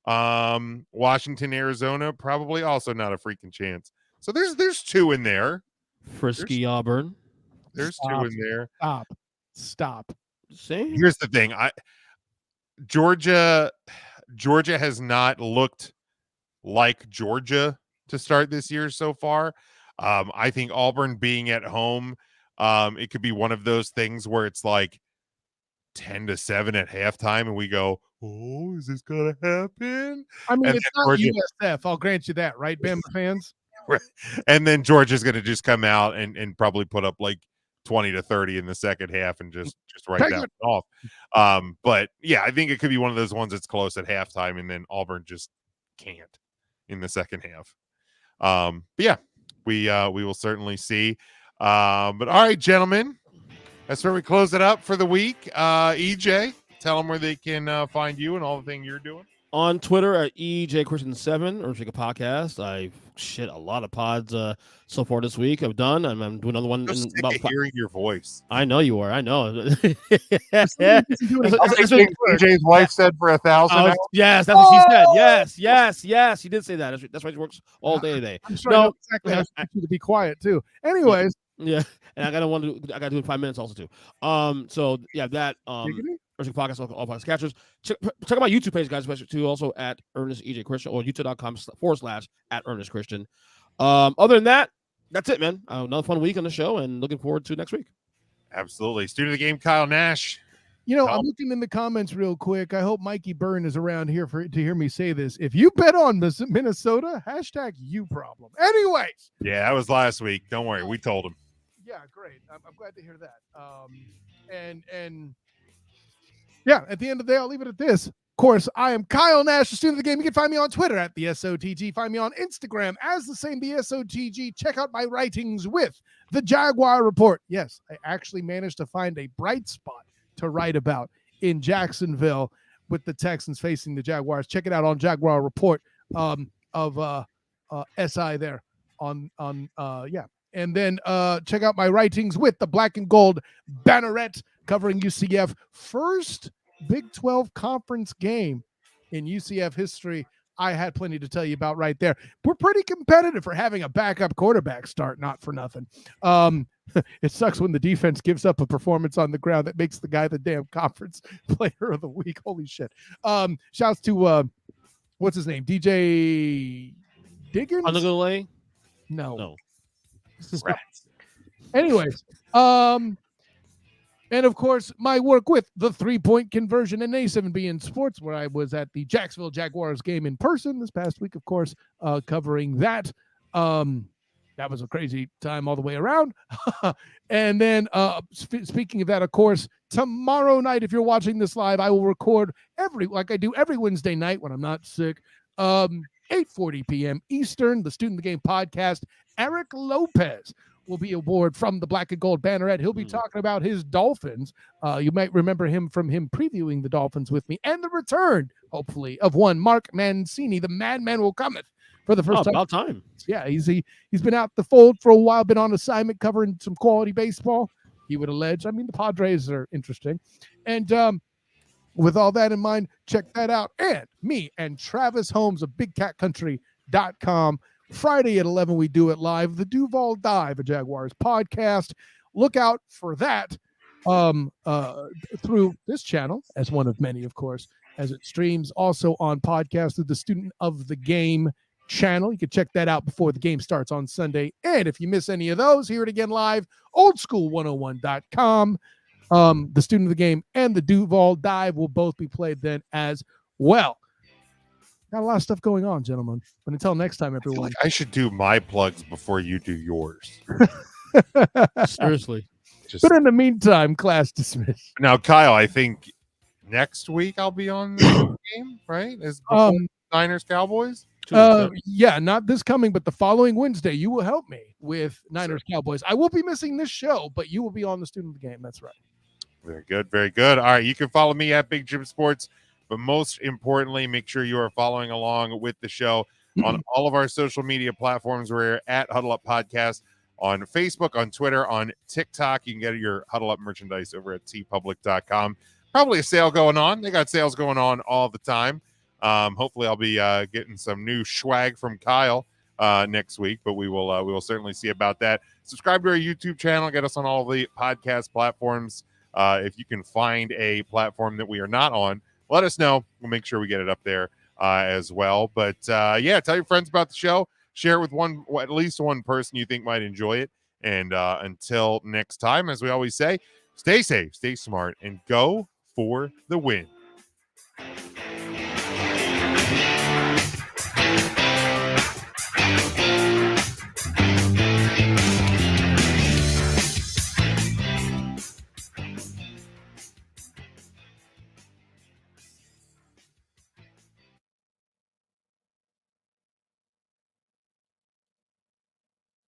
Washington, Arizona, probably also not a freaking chance. So there's two in there. Frisky, Auburn. There's two in there. Stop. Same. Here's the thing. Georgia has not looked like Georgia to start this year so far. I think Auburn being at home, it could be one of those things where it's like 10-7 at halftime, and we go, "Oh, is this gonna happen?" I mean, and it's not USF. I'll grant you that, right, Bama fans? Right. And then Georgia's going to just come out and probably put up like 20-30 in the second half and just write that off. But yeah, I think it could be one of those ones that's close at halftime, and then Auburn just can't in the second half. But yeah, we will certainly see. But all right, gentlemen, that's where we close it up for the week. EJ, tell them where they can find you and all the thing you're doing. On Twitter at EJChristian7 or a podcast. I've a lot of pods so far this week. I've done. I'm doing another one. I'm sick of hearing your voice. I know you are. I know. That's what DJ's wife said for 1,000. Yes, that's what she said. Yes. She did say that. That's why she works all day today. I'm sure I know exactly how to be quiet too. Anyways, yeah, and I got to do it in 5 minutes also too. So yeah, that podcast, all podcast catchers. Check out my YouTube page, guys, too. Also at Ernest EJ Christian or youtube.com/@ErnestChristian. Other than that, that's it, man. Another fun week on the show, and looking forward to next week. Absolutely, student of the game, Kyle Nash. I'm looking in the comments real quick. I hope Mikey Byrne is around here to hear me say this. If you bet on Minnesota, #you problem. Anyways. Yeah, that was last week. Don't worry, we told him. Yeah, great. I'm glad to hear that. And yeah, at the end of the day, I'll leave it at this. Of course, I am Kyle Nash, the student of the game. You can find me on Twitter at the SOTG. Find me on Instagram as the same, the SOTG. Check out my writings with the Jaguar Report. Yes, I actually managed to find a bright spot to write about in Jacksonville with the Texans facing the Jaguars. Check it out on Jaguar Report of SI there on. And then check out my writings with the Black and Gold Banneret covering UCF first Big 12 conference game in UCF history. I had plenty to tell you about right there. We're pretty competitive for having a backup quarterback start, not for nothing. It sucks when the defense gives up a performance on the ground that makes the guy the damn conference player of the week. Holy shit. Shouts to what's his name? DJ Diggins? Underlay? No. Anyways, and of course, my work with the 3-point conversion and A7B in sports, where I was at the Jacksonville Jaguars game in person this past week, of course, covering that. That was a crazy time all the way around. And then speaking of that, of course, tomorrow night, if you're watching this live, I will record like I do every Wednesday night when I'm not sick, 8:40 p.m. Eastern, the Student of the Game podcast. Eric Lopez will be aboard from the Black and Gold Banneret. He'll be talking about his Dolphins. You might remember him from him previewing the Dolphins with me, and the return, hopefully, of one Mark Mancini. The madman will cometh for the first time. About time. Yeah, he's been out the fold for a while, been on assignment covering some quality baseball, he would allege. I mean, the Padres are interesting. And with all that in mind, check that out. And me and Travis Holmes of BigCatCountry.com. Friday at 11, we do it live. The Duval Dive, a Jaguars podcast. Look out for that through this channel, as one of many, of course, as it streams also on podcast through the Student of the Game channel. You can check that out before the game starts on Sunday. And if you miss any of those, hear it again live, oldschool101.com. The Student of the Game and the Duval Dive will both be played then as well. Got a lot of stuff going on, gentlemen. But until next time, everyone. I should do my plugs before you do yours. Seriously. But in the meantime, class dismissed. Now, Kyle, I think next week I'll be on the game, right? Is Niners Cowboys? Yeah, not this coming, but the following Wednesday, you will help me with Niners Cowboys. I will be missing this show, but you will be on the Student of the Game. That's right. Very good. Very good. All right. You can follow me at Big Jim Sports, but most importantly, make sure you are following along with the show on all of our social media platforms. We're at Huddle Up Podcast on Facebook, on Twitter, on TikTok. You can get your Huddle Up merchandise over at tpublic.com. Probably a sale going on. They got sales going on all the time. Hopefully I'll be getting some new swag from Kyle next week, but we will certainly see about that. Subscribe to our YouTube channel. Get us on all the podcast platforms. If you can find a platform that we are not on, let us know. We'll make sure we get it up there as well. But yeah, tell your friends about the show. Share it with at least one person you think might enjoy it. And until next time, as we always say, stay safe, stay smart, and go for the win.